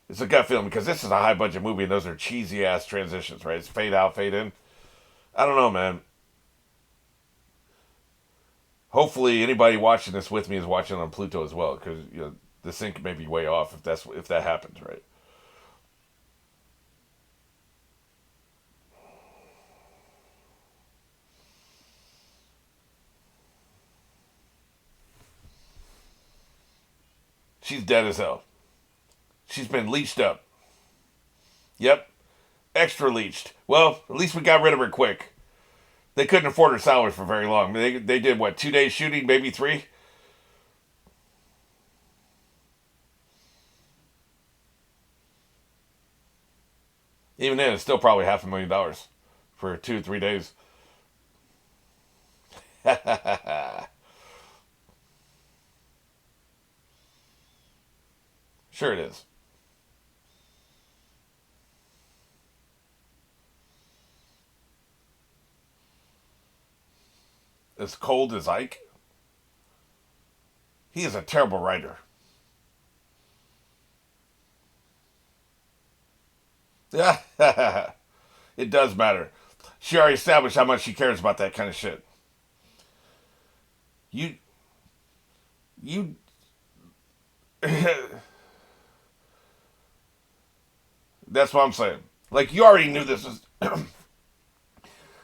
It's a gut feeling because this is a high budget movie and those are cheesy ass transitions, right? It's fade out, fade in. I don't know, man. Hopefully, anybody watching this with me is watching on Pluto as well, because the sync may be way off if that happens, right? She's dead as hell. She's been leached up. Yep, extra leached. Well, at least we got rid of her quick. They couldn't afford her salary for very long. They did what, 2 days shooting, maybe 3. Even then, it's still probably $500,000 for 2 3 days. Sure it is. As cold as Ike. He is a terrible writer. Yeah, it does matter. She already established how much she cares about that kind of shit. You, you. That's what I'm saying. Like you already knew this was.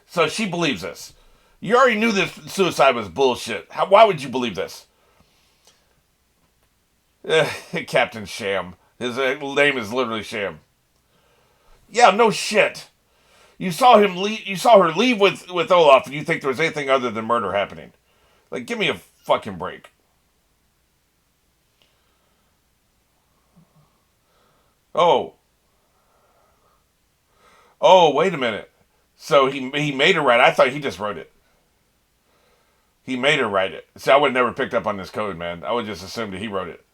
So she believes this. You already knew this suicide was bullshit. Why would you believe this? Captain Sham. His name is literally Sham. Yeah, no shit. You saw him leave. You saw her leave with Olaf, and you think there was anything other than murder happening? Like, give me a fucking break. Oh, wait a minute. So he made her write. I thought he just wrote it. He made her write it. See, I would have never picked up on this code, man. I would just assumed that he wrote it.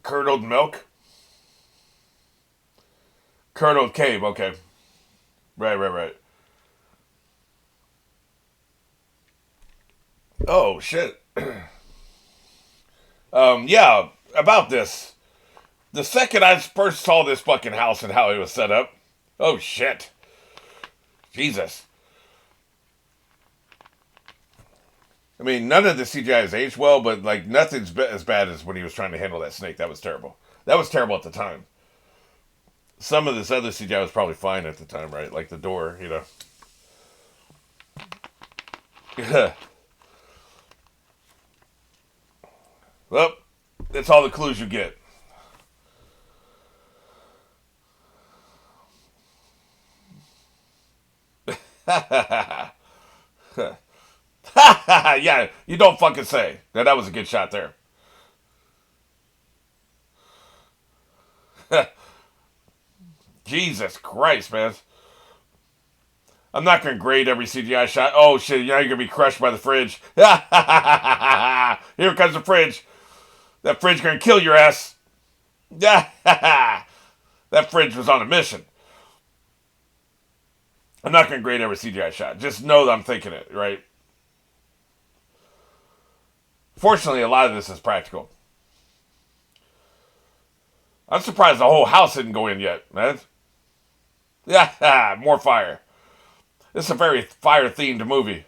Curdled milk. Curdled cave. Okay. Right. Oh shit. Yeah. About this. The second I first saw this fucking house and how it was set up. Oh shit. Jesus. I mean, none of the CGI has aged well, but like nothing's as bad as when he was trying to handle that snake. That was terrible. That was terrible at the time. Some of this other CGI was probably fine at the time, right? Like the door, Well, that's all the clues you get. Yeah, you don't fucking say. Now, that was a good shot there. Jesus Christ, man. I'm not going to grade every CGI shot. Oh, shit, now you're going to be crushed by the fridge. Here comes the fridge. That fridge going to kill your ass. That fridge was on a mission. I'm not going to grade every CGI shot. Just know that I'm thinking it, right? Fortunately, a lot of this is practical. I'm surprised the whole house didn't go in yet, man. Yeah, more fire. This is a very fire-themed movie.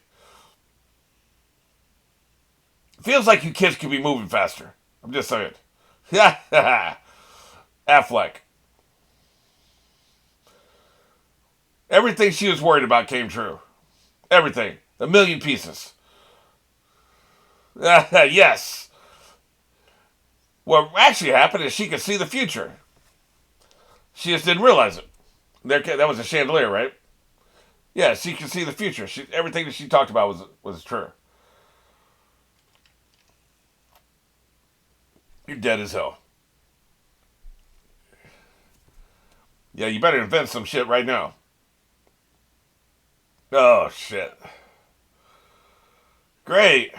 Feels like you kids could be moving faster. I'm just saying. Yeah, Affleck. Everything she was worried about came true. Everything. A million pieces. Yes. What actually happened is she could see the future. She just didn't realize it. That was a chandelier, right? Yeah, she could see the future. Everything that she talked about was true. You're dead as hell. Yeah, you better invent some shit right now. Oh, shit. Great.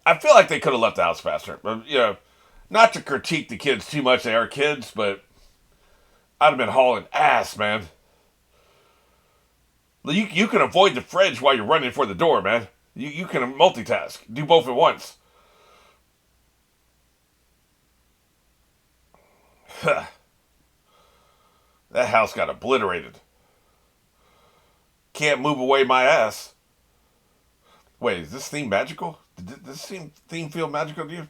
I feel like they could have left the house faster. But, not to critique the kids too much. They are kids, but I'd have been hauling ass, man. You can avoid the fridge while you're running for the door, man. You can multitask. Do both at once. That house got obliterated. Can't move away my ass. Wait, is this theme magical? Did this theme feel magical to you?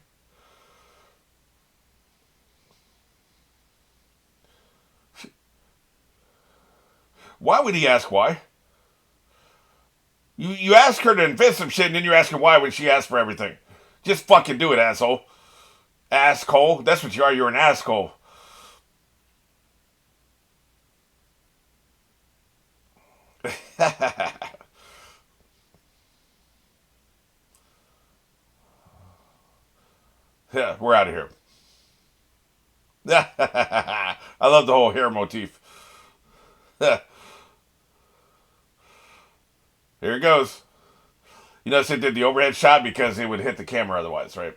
Why would he ask why? You ask her to invent some shit and then you're asking why when she asks for everything. Just fucking do it, asshole. Asshole. That's what you are. You're an asshole. Yeah, we're out of here. I love the whole hair motif. Here it goes. You notice they did the overhead shot because it would hit the camera otherwise, right?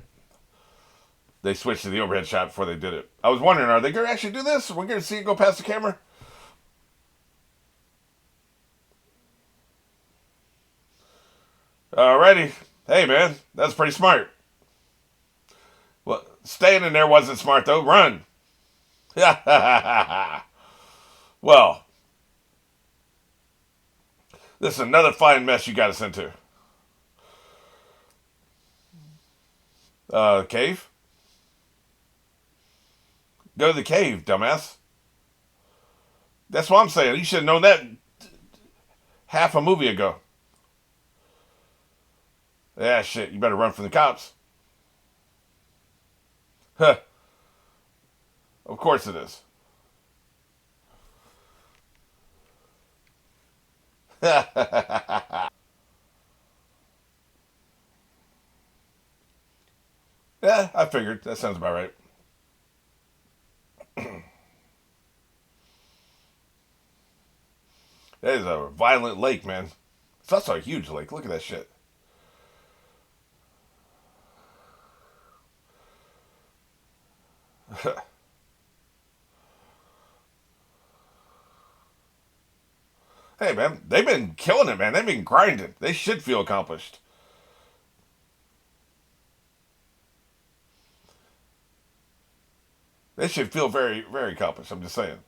They switched to the overhead shot before they did it. I was wondering, are they going to actually do this? We're going to see it go past the camera? Alrighty. Hey, man, that's pretty smart. Well, staying in there wasn't smart, though. Run. Well, this is another fine mess you got us into. Cave? Go to the cave, dumbass. That's what I'm saying. You should have known that half a movie ago. Yeah, shit. You better run from the cops. Huh. Of course it is. Yeah, I figured. That sounds about right. That is a violent lake, man. It's also a huge lake. Look at that shit. Hey, man, they've been killing it, man. They've been grinding. They should feel accomplished. They should feel very, very accomplished. I'm just saying.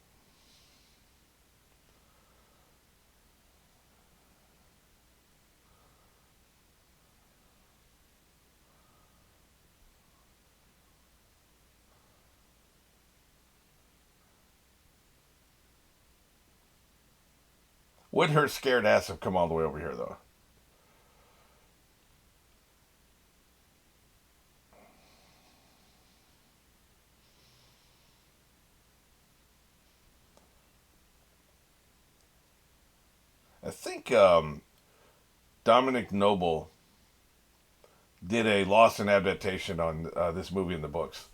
Would her scared ass have come all the way over here, though? think Dominic Noble did a Lost in adaptation on this movie in the books.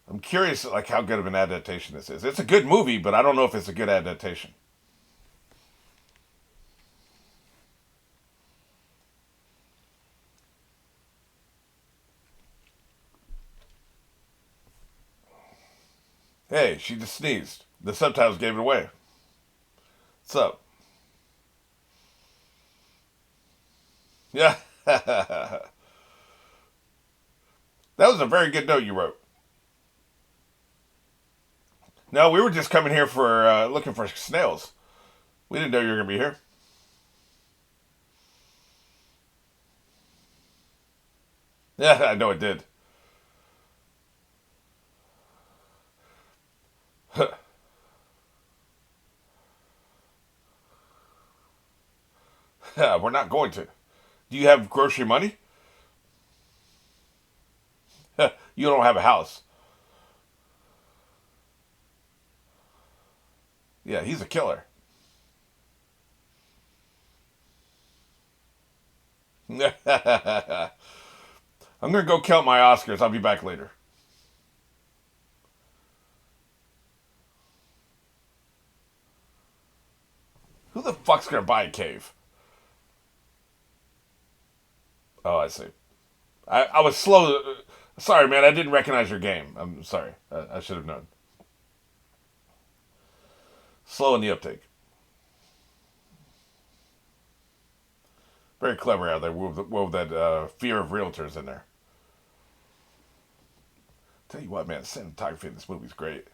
I'm curious, like how good of an adaptation this is. It's a good movie, but I don't know if it's a good adaptation. Hey, she just sneezed. The subtitles gave it away. What's up? Yeah. That was a very good note you wrote. No, we were just coming here for looking for snails. We didn't know you were going to be here. Yeah, I know it did. We're not going to. Do you have grocery money? You don't have a house. Yeah, he's a killer. I'm gonna go count my Oscars. I'll be back later. Who the fuck's gonna buy a cave? Oh, I see. I was slow. Sorry, man. I didn't recognize your game. I'm sorry. I should have known. Slow in the uptake. Very clever how they wove that fear of realtors in there. Tell you what, man, the cinematography in this movie is great.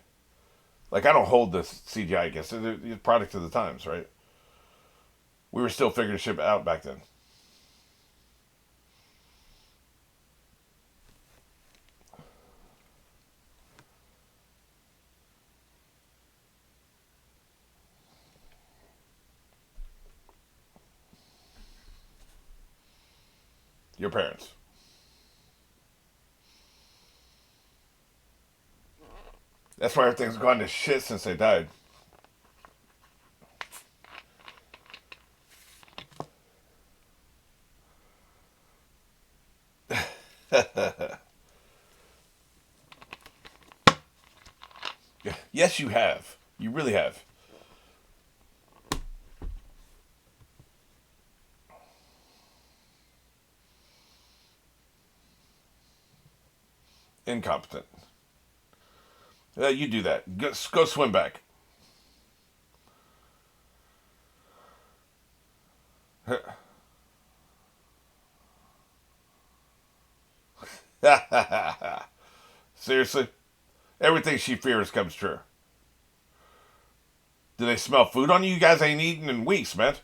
Like, I don't hold this CGI against it. It's a product of the times, right? We were still figuring shit out back then. Your parents. That's why everything's gone to shit since they died. Yes, you have. You really have. Incompetent. You do that. Go swim back. Seriously? Everything she fears comes true. Do they smell food on you? You guys ain't eaten in weeks, man.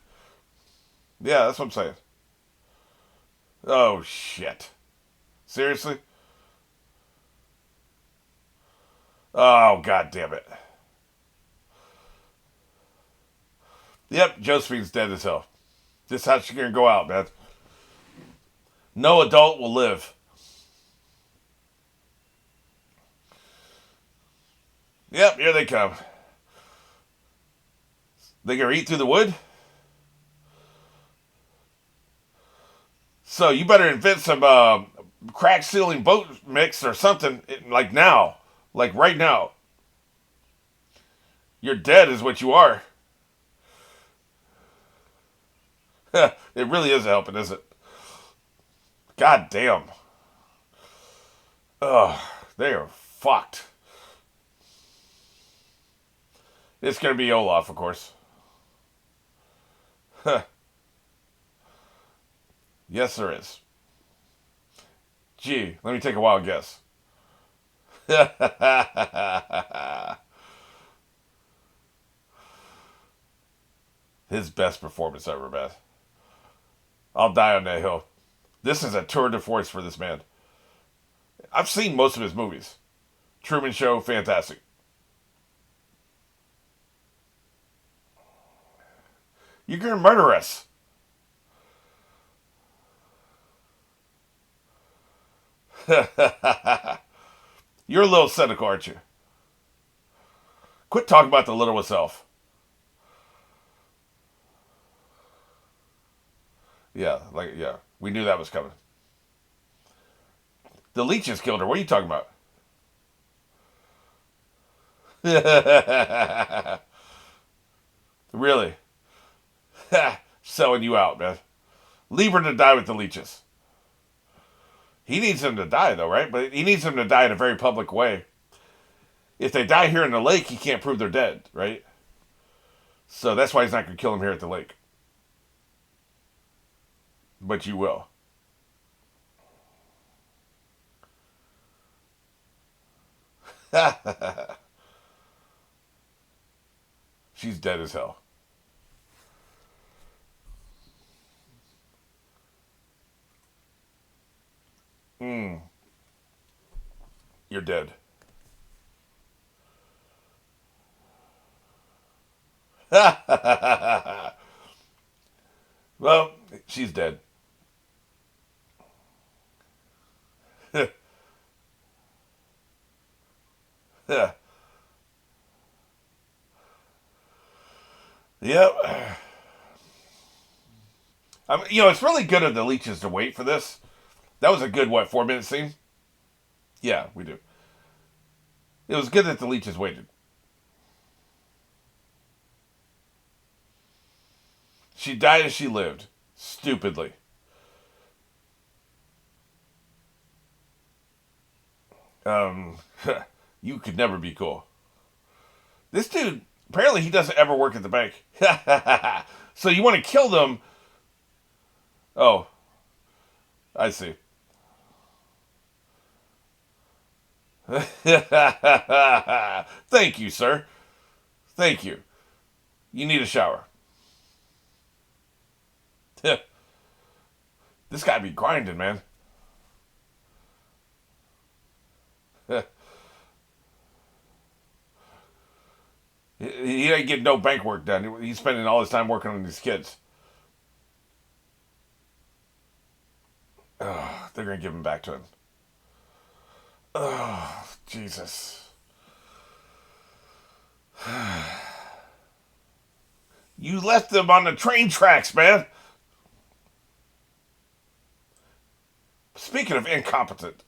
Yeah, that's what I'm saying. Oh, shit. Seriously? Oh, god damn it. Yep, Josephine's dead as hell. This is how she's gonna go out, man. No adult will live. Yep, here they come. They gonna eat through the wood? So you better invent some crack sealing boat mix or something like now. Like right now. You're dead is what you are. It really is helping, is it? God damn. Ugh, they are fucked. It's gonna be Olaf, of course. Yes, there is. Gee, let me take a wild guess. His best performance ever, man. I'll die on that hill. This is a tour de force for this man. I've seen most of his movies. Truman Show, fantastic. You're gonna murder us. You're a little cynical, aren't you? Quit talking about the littlest elf. Yeah, like yeah, we knew that was coming. The leeches killed her. What are you talking about? Really? Selling you out, man. Leave her to die with the leeches. He needs them to die, though, right? But he needs them to die in a very public way. If they die here in the lake, he can't prove they're dead, right? So that's why he's not going to kill them here at the lake. But you will. She's dead as hell. Mm, you're dead. Well, she's dead. Yep. It's really good of the leeches to wait for this. That was a good, 4 minute scene? Yeah, we do. It was good that the leeches waited. She died as she lived. Stupidly. Um, you could never be cool. This dude, apparently he doesn't ever work at the bank. So you want to kill them? Oh, I see. Thank you, sir. Thank you. You need a shower. This guy be grinding, man. He ain't getting no bank work done. He's spending all his time working on these kids. Oh, they're gonna give him back to him. Oh, Jesus. You left them on the train tracks, man. Speaking of incompetent,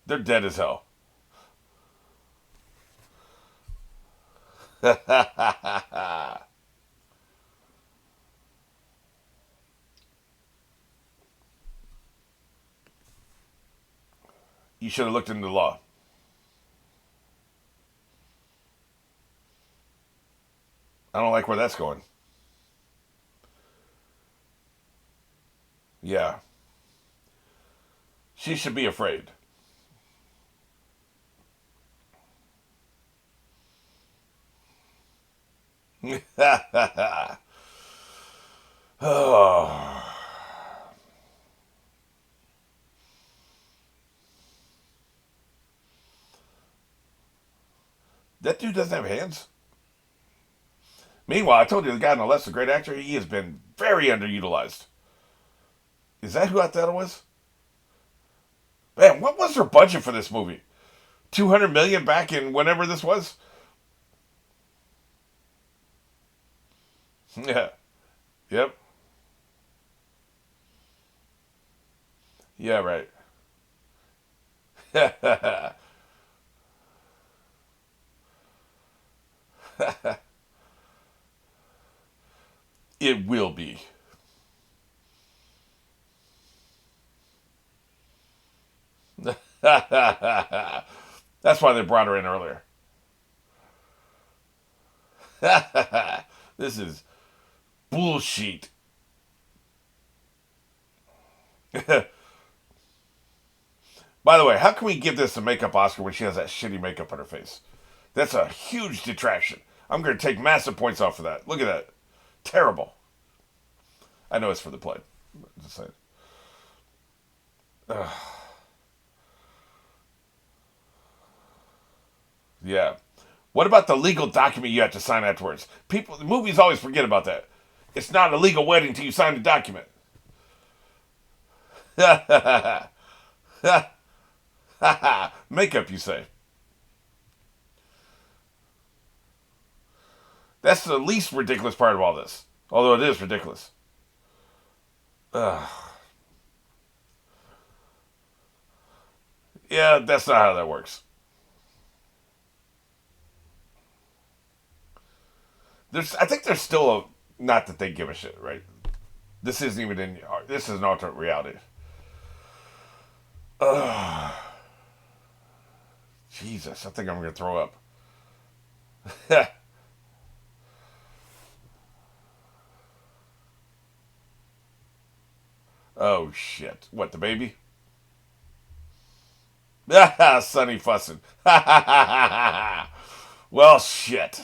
they're dead as hell. You should have looked into the law. I don't like where that's going. Yeah. She should be afraid. Oh. That dude doesn't have hands. Meanwhile, I told you the guy on the left's a great actor. He has been very underutilized. Is that who I thought it was? Man, what was their budget for this movie? 200 million back in whenever this was? Yeah. Yep. Yeah, right. It will be. That's why they brought her in earlier. This is bullshit. By the way, how can we give this a makeup Oscar when she has that shitty makeup on her face? That's a huge detraction. I'm going to take massive points off of that. Look at that. Terrible. I know it's for the play. Just saying. Ugh. Yeah. What about the legal document you have to sign afterwards? People, the movies always forget about that. It's not a legal wedding till you sign the document. Makeup, you say? That's the least ridiculous part of all this. Although it is ridiculous. Ugh. Yeah, that's not how that works. I think there's still a, not that they give a shit, right? This isn't even in, this is an alternate reality. Ugh. Jesus, I think I'm gonna throw up. Oh shit! What, the baby? Sonny fussing. Well, shit.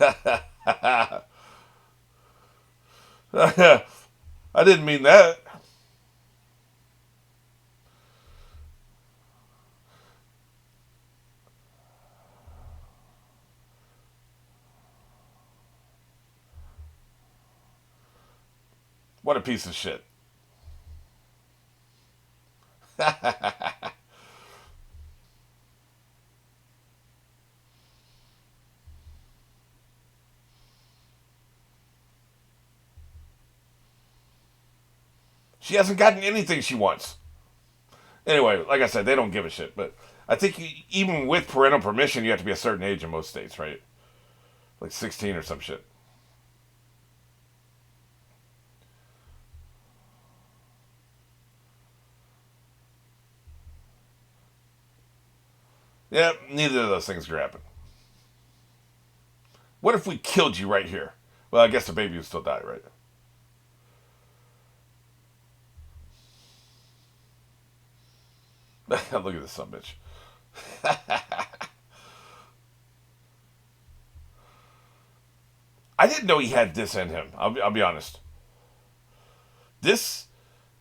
I didn't mean that. What a piece of shit. She hasn't gotten anything she wants. Anyway, like I said, they don't give a shit. But I think even with parental permission, you have to be a certain age in most states, right? Like 16 or some shit. Yeah, neither of those things could happen. What if we killed you right here? Well, I guess the baby would still die, right? Look at this son bitch. I didn't know he had this in him. I'll be honest. This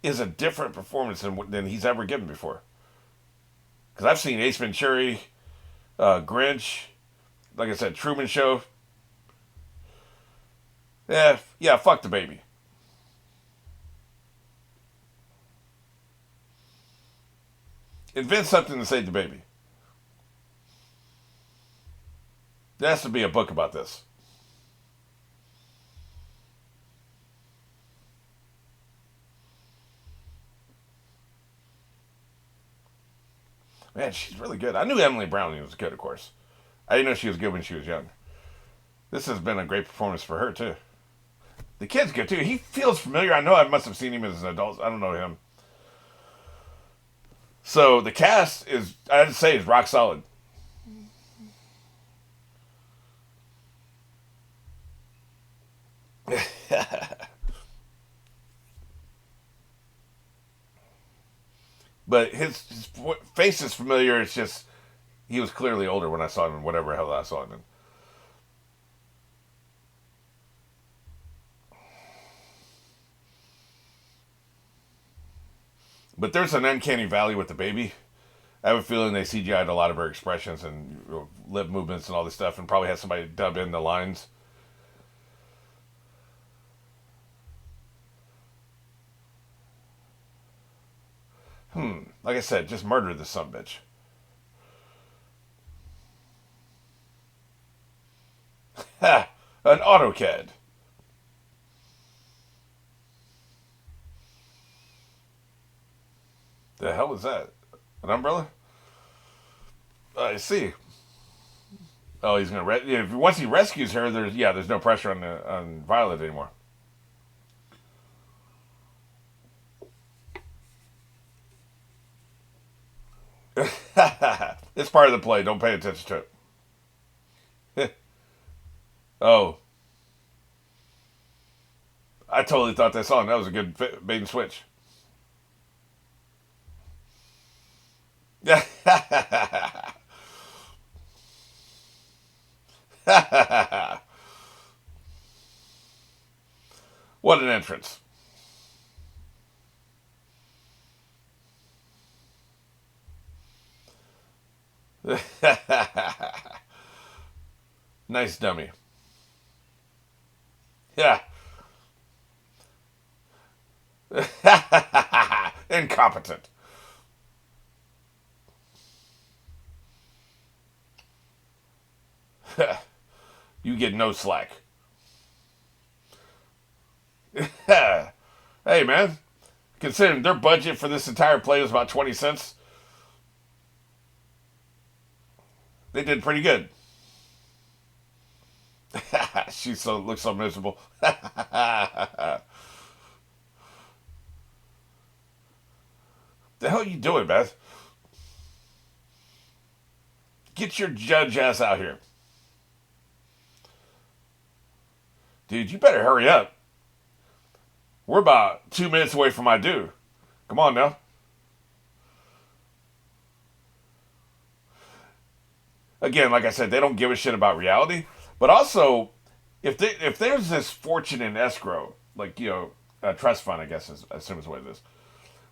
is a different performance than he's ever given before. Because I've seen Ace Ventura, Grinch, like I said, Truman Show. Yeah, yeah, fuck the baby. Invent something to save the baby. There has to be a book about this. Man, she's really good. I knew Emily Browning was good, of course. I didn't know she was good when she was young. This has been a great performance for her, too. The kid's good, too. He feels familiar. I know I must have seen him as an adult. I don't know him. So the cast is, I'd say, is rock solid. But his face is familiar. It's just, he was clearly older when I saw him in whatever hell I saw him in. But there's an uncanny valley with the baby. I have a feeling they CGI'd a lot of her expressions and lip movements and all this stuff, and probably had somebody dub in the lines. Like I said, just murder this son bitch. Ha! An AutoCAD. The hell is that? An umbrella? I see. Oh, he's gonna once he rescues her. There's no pressure on Violet anymore. It's part of the play. Don't pay attention to it. Oh, I totally thought that song. That was a good bait and switch. What an entrance. Nice dummy. Yeah. Incompetent. You get no slack. Hey, man. Considering their budget for this entire play was about 20 cents, they did pretty good. She looks so miserable. The hell are you doing, Beth? Get your judge ass out here. Dude, you better hurry up. We're about 2 minutes away from my due. Come on now. Again, like I said, they don't give a shit about reality. But also, if there's this fortune in escrow, like, a trust fund, I guess, I assume is what it is,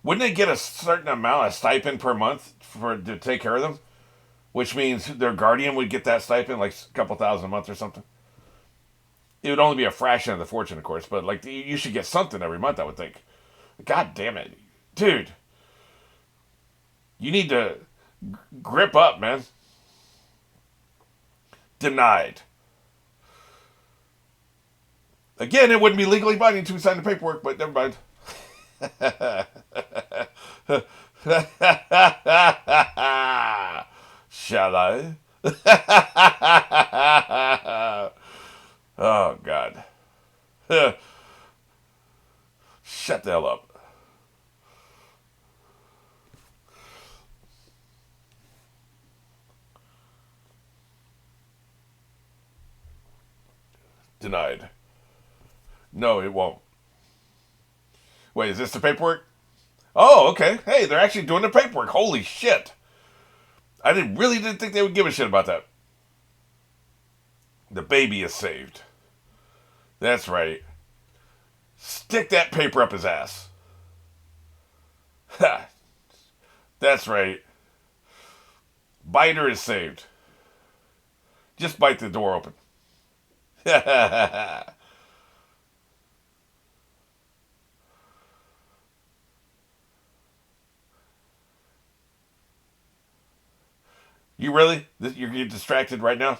wouldn't they get a certain amount of stipend per month to take care of them? Which means their guardian would get that stipend, like a couple thousand a month or something. It would only be a fraction of the fortune, of course, but like you should get something every month, I would think. God damn it. Dude. You need to grip up, man. Denied. Again, it wouldn't be legally binding to sign the paperwork, but never mind. Shall I? Oh, God. Shut the hell up. Denied. No, it won't. Wait, is this the paperwork? Oh, okay. Hey, they're actually doing the paperwork. Holy shit. I really didn't think they would give a shit about that. The baby is saved. That's right. Stick that paper up his ass. Ha. That's right. Biter is saved. Just bite the door open. You really? You're distracted right now?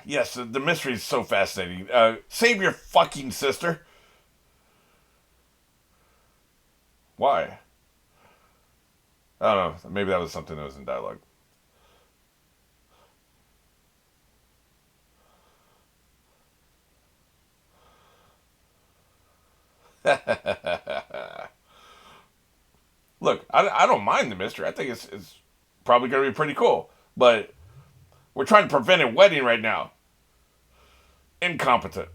Yes, the mystery is so fascinating. Save your fucking sister. Why? I don't know. Maybe that was something that was in dialogue. Look, I don't mind the mystery. I think it's probably going to be pretty cool. But we're trying to prevent a wedding right now. Incompetent.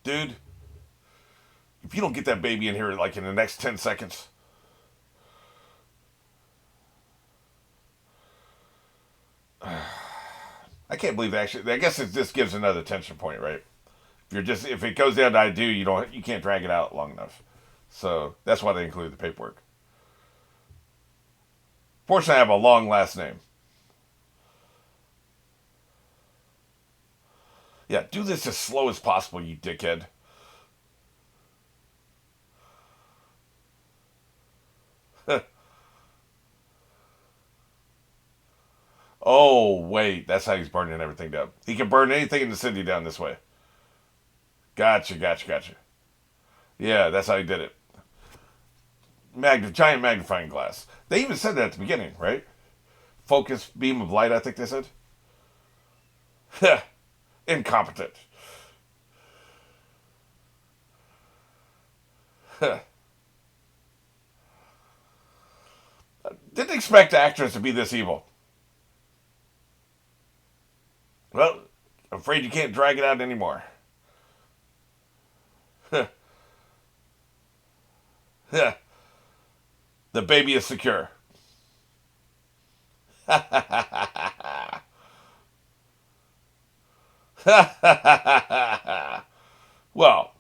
Dude, if you don't get that baby in here like in the next 10 seconds. I can't believe actually. I guess it just gives another tension point, right? If it goes down to I do, you can't drag it out long enough. So that's why they include the paperwork. Fortunately, I have a long last name. Yeah, do this as slow as possible, you dickhead. Oh, wait, that's how he's burning everything down. He can burn anything in the city down this way. Gotcha. Yeah, that's how he did it. Giant magnifying glass. They even said that at the beginning, right? Focus beam of light, I think they said. Incompetent. Didn't expect actors to be this evil. Well, I'm afraid you can't drag it out anymore. The baby is secure. Well,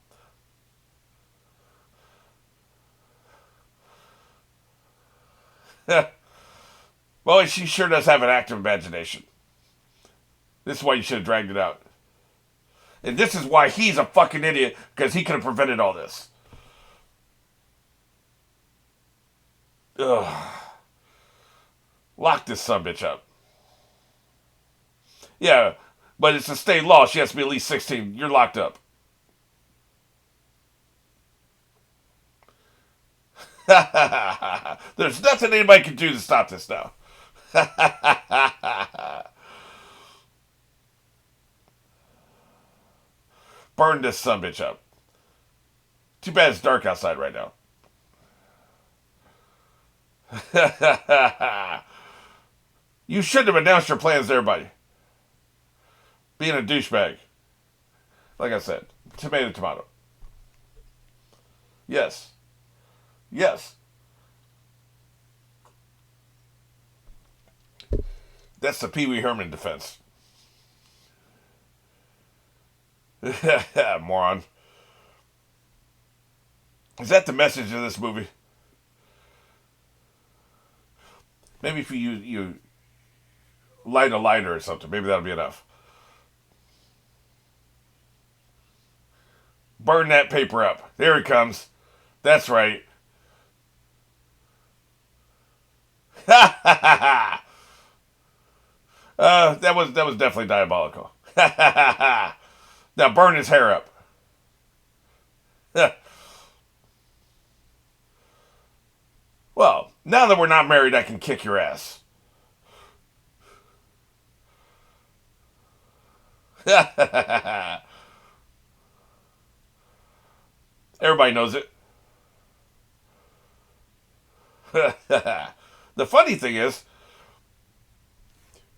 well, she sure does have an active imagination. This is why you should have dragged it out. And this is why he's a fucking idiot, because he could have prevented all this. Ugh. Lock this sumbitch up. Yeah, but it's a state law. She has to be at least 16. You're locked up. There's nothing anybody can do to stop this now. Burn this sumbitch up. Too bad it's dark outside right now. You shouldn't have announced your plans there, buddy. Being a douchebag. Like I said, tomato, tomato. Yes. Yes. That's the Pee Wee Herman defense. Moron. Is that the message of this movie? Maybe if you light a lighter or something, maybe that'll be enough. Burn that paper up. There it comes. That's right. That was definitely diabolical. Now burn his hair up. Well, now that we're not married, I can kick your ass. Everybody knows it. The funny thing is,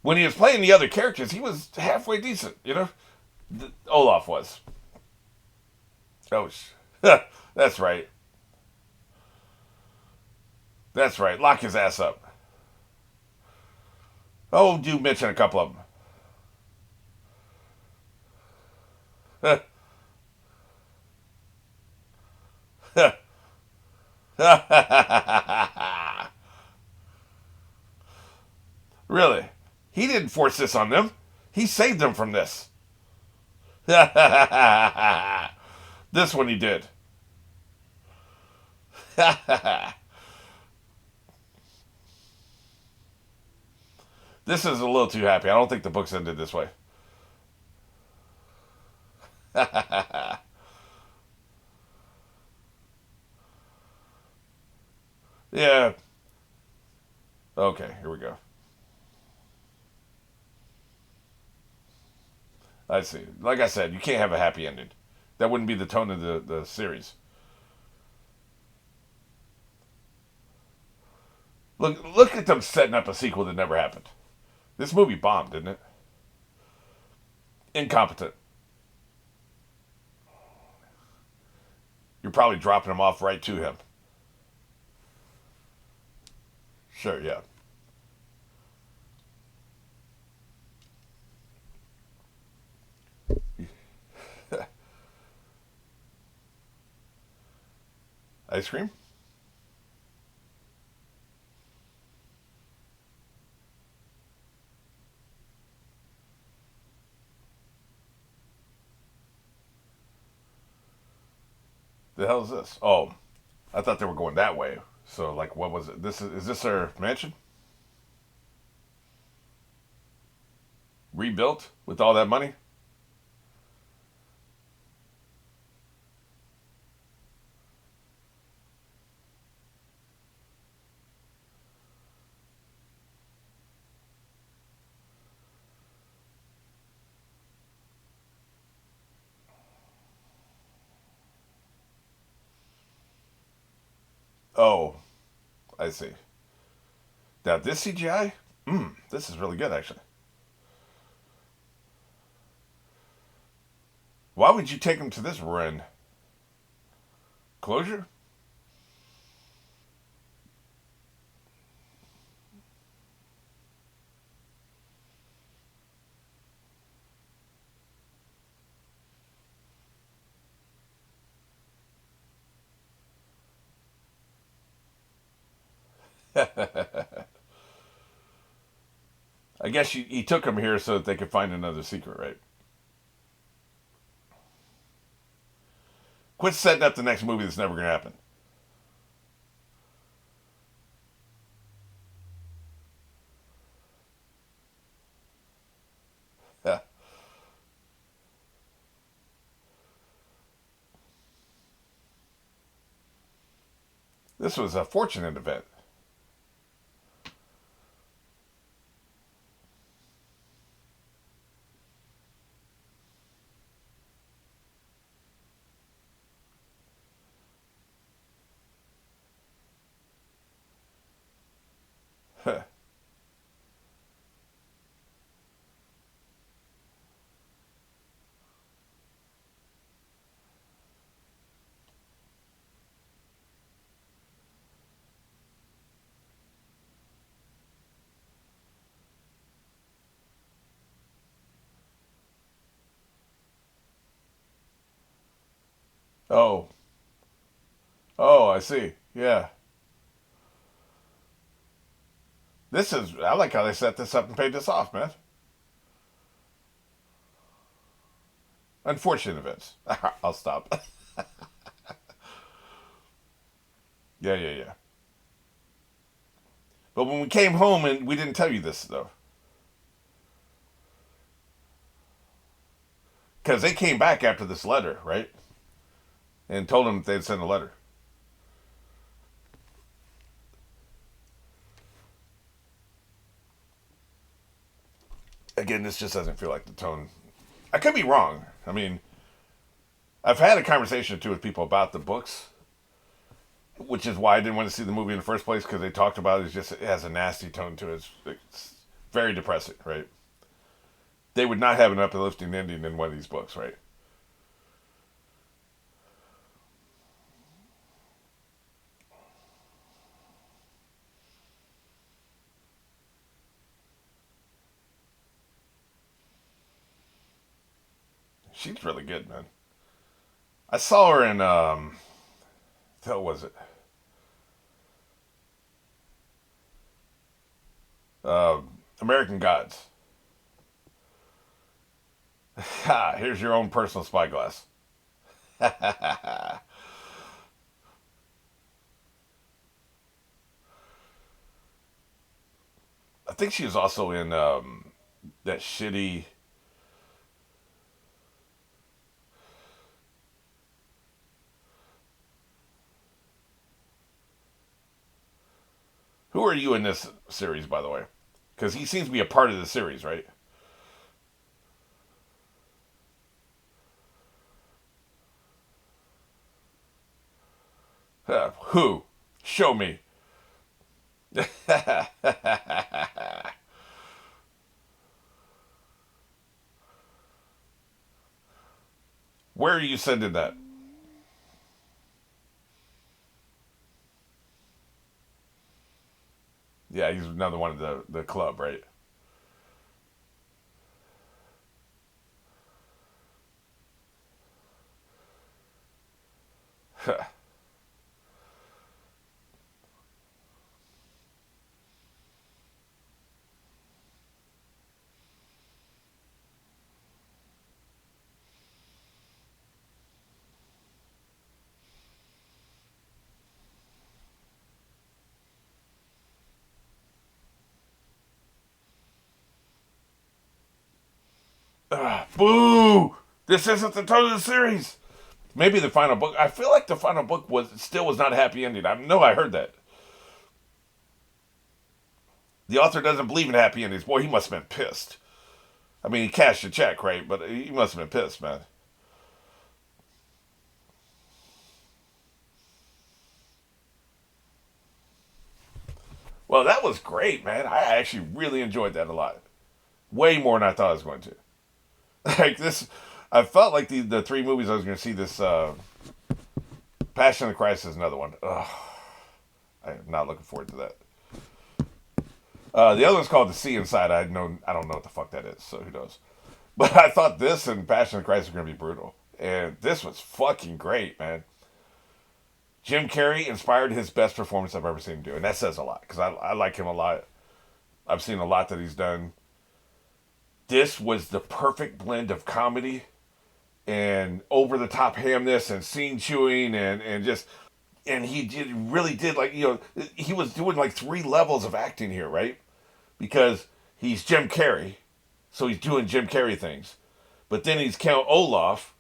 when he was playing the other characters, he was halfway decent, you know? Olaf was. Oh, that's right. That's right. Lock his ass up. Oh, do mention a couple of them. Really? He didn't force this on them. He saved them from this. This one he did. This is a little too happy. I don't think the books ended this way. Yeah. Okay, here we go. I see. Like I said, you can't have a happy ending. That wouldn't be the tone of the series. Look at them setting up a sequel that never happened. This movie bombed, didn't it? Incompetent. You're probably dropping him off right to him. Sure, yeah. Ice cream? The hell is this? Oh, I thought they were going that way. So, like, what was it? Is this their mansion? Rebuilt with all that money? Oh, I see. Now this CGI, this is really good actually. Why would you take him to this run? Closure? I guess he took him here so that they could find another secret, right? Quit setting up the next movie that's never going to happen. This was a fortunate event. Oh, oh, I see. Yeah, this is. I like how they set this up and paid this off, man. Unfortunate events. I'll stop. Yeah, yeah, yeah. But when we came home and we didn't tell you this though, because they came back after this letter, right, and told them they'd send a letter. Again, this just doesn't feel like the tone. I could be wrong. I mean, I've had a conversation or two with people about the books, which is why I didn't want to see the movie in the first place because they talked about it. It's just it has a nasty tone to it. It's very depressing, right? They would not have an uplifting ending in one of these books, right? She's really good, man. I saw her in what was it? Uh, American Gods. Ha! Here's your own personal spyglass. I think she was also in that shitty. Who are you in this series, by the way? Because he seems to be a part of the series, right? Who? Show me. Where are you sending that? Yeah, he's another one of the club, right? Boo! This isn't the tone of the series. Maybe the final book. I feel like the final book was not a happy ending. I know I heard that. The author doesn't believe in happy endings. Boy, he must have been pissed. I mean, he cashed a check, right? But he must have been pissed, man. Well, that was great, man. I actually really enjoyed that a lot. Way more than I thought I was going to. Like this, I felt like the three movies I was going to see this Passion of the Christ is another one. Ugh, I am not looking forward to that. The other one's called The Sea Inside. I don't know what the fuck that is, so who knows? But I thought this and Passion of the Christ were going to be brutal, and this was fucking great, man. Jim Carrey inspired his best performance I've ever seen him do, and that says a lot because I like him a lot. I've seen a lot that he's done. This was the perfect blend of comedy and over the top hamness and scene chewing and just and really did like he was doing like three levels of acting here, right? Because he's Jim Carrey, so he's doing Jim Carrey things, but then he's Count Olaf,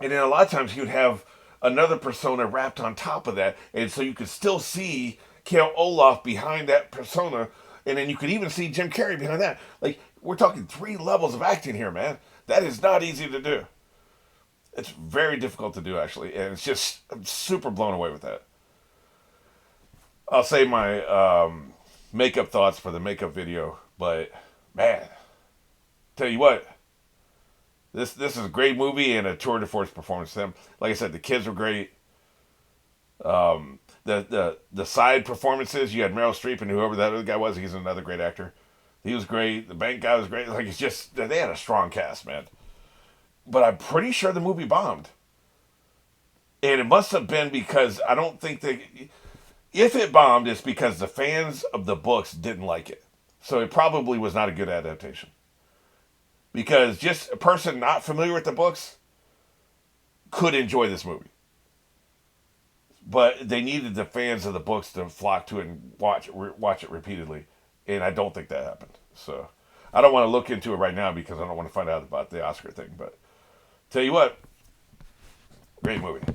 and then a lot of times he would have another persona wrapped on top of that, and so you could still see Count Olaf behind that persona, and then you could even see Jim Carrey behind that. Like, we're talking 3 levels of acting here, man. That is not easy to do. It's very difficult to do, actually, and it's just, I'm super blown away with that. I'll say my makeup thoughts for the makeup video, but man, tell you what, this is a great movie and a tour de force performance. Them, like I said, the kids were great. The side performances, you had Meryl Streep and whoever that other guy was. He's another great actor. He was great. The bank guy was great. Like, it's just, they had a strong cast, man. But I'm pretty sure the movie bombed, and it must have been because I don't think they. If it bombed, it's because the fans of the books didn't like it. So it probably was not a good adaptation. Because just a person not familiar with the books could enjoy this movie. But they needed the fans of the books to flock to it and watch it repeatedly. And I don't think that happened. So I don't want to look into it right now because I don't want to find out about the Oscar thing. But tell you what, great movie.